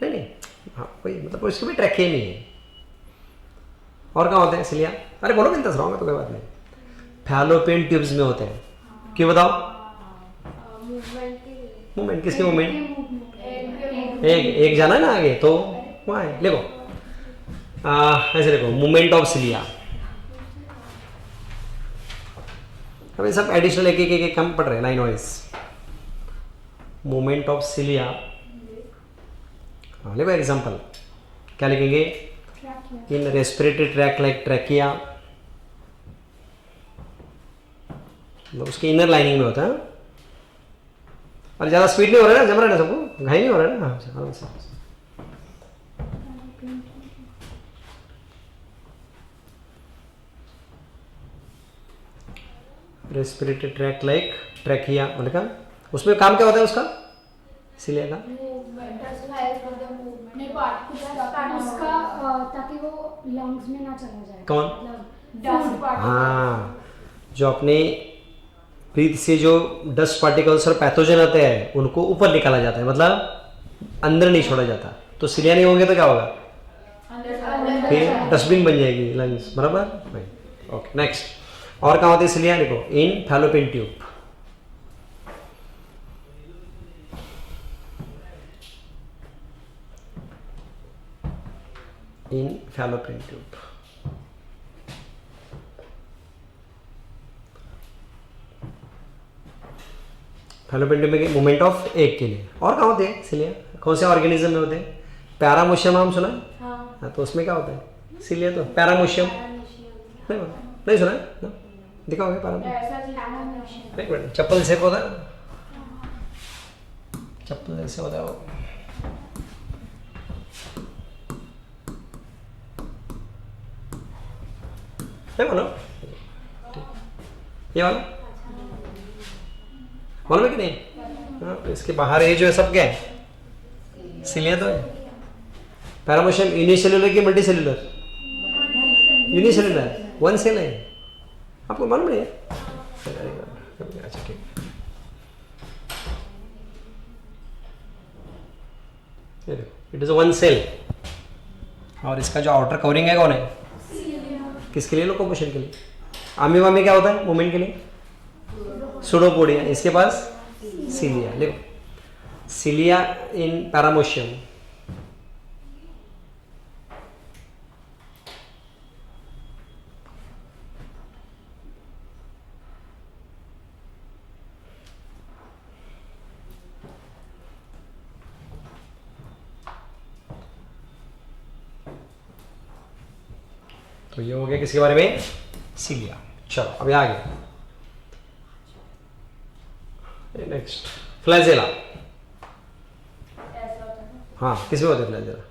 [SPEAKER 1] नहीं नहीं, हाँ वही, मतलब उसके भी ट्रैकिया में है। और कहाँ होते हैं सिलिया? अरे बोलो, मैं दस रहा हूँ, तो कोई बात नहीं। फैलोपियन ट्यूब्स में होते हैं। क्यों बताओ? मूवमेंट किसकी? मूवमेंट एक जाना है ना आगे, तो वहाँ है। देखो ऐसे देखो, मूवमेंट ऑफ सिलिया। अभी सब एडिशनल एक एक कम पढ़ रहे हैं, line wise. Movement of cilia, हाँ देखो एग्जाम्पल क्या लिखेंगे? इन रेस्पिरेटरी ट्रैक लाइक ट्रैकिया, मतलब उसके इनर लाइनिंग में होता है। और ज़्यादा स्पीड नहीं हो रहा है ना, जम रहा है ना सबको, घाई नहीं हो रहा है ना? आराम से। रेस्पिरेटरी ट्रैक लाइक ट्रैकिया, मतलब उसमें काम क्या होता है उसका? सिलिया का
[SPEAKER 3] उसका ताकि वो लंग्स में ना चला जाए।
[SPEAKER 1] कौन? हाँ, जो अपने ब्रीथ से जो डस्ट पार्टिकल्स और पैथोजन आते हैं उनको ऊपर निकाला जाता है, मतलब अंदर नहीं छोड़ा जाता। तो सिलिया नहीं होंगे तो क्या होगा? फिर डस्टबिन बन जाएगी लंग्स, बराबर। Okay, next. और कहाँ होते हैं सिलिया? देखो, इन फैलोपियन ट्यूब। इन फैलोपियन ट्यूब। फैलोपियन ट्यूब में मूवमेंट ऑफ एग के लिए। और कहाँ होते हैं सिलिया? कौन से ऑर्गेनिज्म में होते हैं? पैरामोशियम नाम सुना है? हाँ, तो उसमें क्या होता है सिलिया? तो पैरामोशियम नहीं सुना है ना? दिखाओगे पैरामोशियम? एक मिनट, चप्पल से होता है, चप्पल से होता है वो। बोलो, ये वाला मालूम है कि नहीं? हाँ, इसके बाहर ये जो है सब क्या है, सिलिया तो है। पैरामोशियम यूनिसेल्युलर की multi cellular, unicellular, one cell है, आपको मालूम नहीं है? अच्छा ठीक, इट इज वन सेल। और इसका जो आउटर कवरिंग है कौन है, किसके लिए, लोकोमोशन के लिए। अमीबा में क्या होता है मूवमेंट के लिए, सुडोपोडिया, इसके पास सिलिया। देखो सिलिया इन पैरामोशियम, तो ये हो गया किसके बारे में, सिलिया। चलो अभी आगे, नेक्स्ट फ्लैजेला।
[SPEAKER 2] ऐसा होता है ना,
[SPEAKER 1] हाँ किसमें होते हैं फ्लैजेला,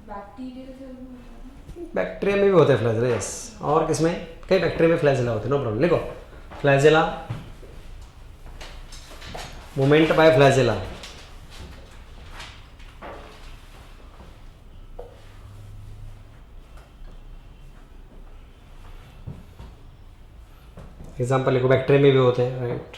[SPEAKER 2] बैक्टीरियल सेल में होता है ना।
[SPEAKER 1] बैक्टीरिया में भी होते हैं फ्लैजेला, यस। और किसमें, कई बैक्टीरिया में फ्लैजेला होते हैं, नो प्रॉब्लम। लिखो flagella, movement by flagella. Example लिखो, बैक्टीरिया में भी होते हैं, राइट।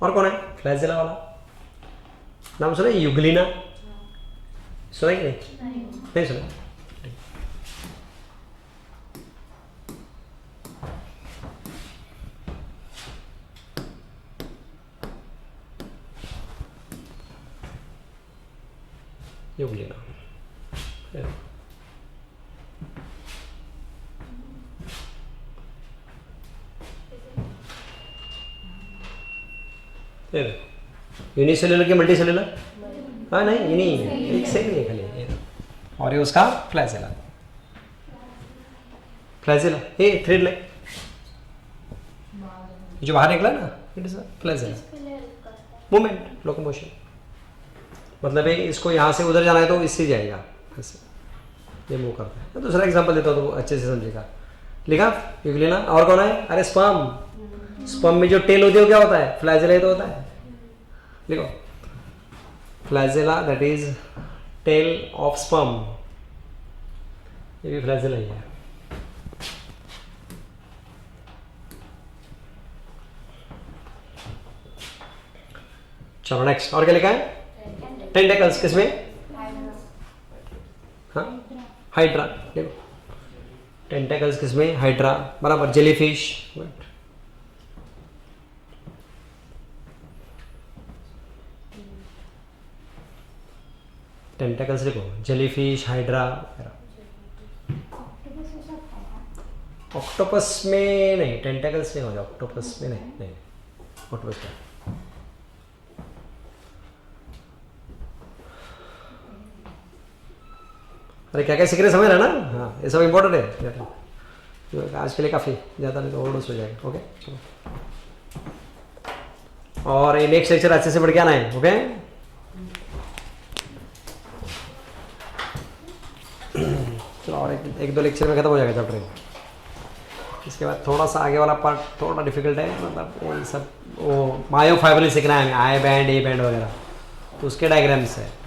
[SPEAKER 1] और कौन है फ्लैजेला वाला, नाम सुना है, युगलिना, सुना कि नहीं सुना। युगलिना, यूनिसेल्युलर की मल्टी सेल्युलर, हाँ नहीं ये नहीं है, एक से ही है खाली ये। और ये उसका फ्लैजेला, फ्लैजेला ये थ्रेड लाइक जो बाहर निकला ना, it is flagella, movement, locomotion. मतलब है इसको यहाँ से उधर जाना है तो इससे जाएगा, ऐसे ये मूव करता है। मैं दूसरा एग्जांपल देता हूँ तो अच्छे से समझेगा। लिखा युगलिना। और कौन है, अरे स्पर्म, स्पर्म में जो टेल होती है वो क्या होता है, फ्लैजेला ही तो होता है। लिखो flagella, that is tail of sperm, ये भी फ्लैजेला ही है। चलो नेक्स्ट, और क्या लिखा है, टेंटेकल्स किसमें, हाँ हाइड्रा। देखो टेंटेकल्स किसमें, हाइड्रा, बराबर, जेलीफिश। टेंटेकल्स लिखो, जेलीफिश, हाइड्रा वगैरह।
[SPEAKER 3] ऑक्टोपस हो सकता है,
[SPEAKER 1] ऑक्टोपस में नहीं, टेंटेकल्स नहीं हो जाए, ऑक्टोपस में नहीं, नहीं ऑक्टोपस में। अरे क्या क्या सीख रहे समझ रहे ना, हाँ ये सब इम्पोर्टेंट है आज के लिए, काफ़ी ज़्यादा नहीं तो ओवरडोज हो जाएगा। ओके चलो, और ये नेक्स्ट लेक्चर अच्छे से पढ़ के आना है। ओके चलो, और एक दो लेक्चर में खत्म हो जाएगा चैप्टर। इसके बाद थोड़ा सा आगे वाला पार्ट थोड़ा डिफिकल्ट है, मतलब वो सब वो मायोफाइब्रिल सीखना है, आई बैंड, ए बैंड वगैरह, तो उसके डायग्राम्स है।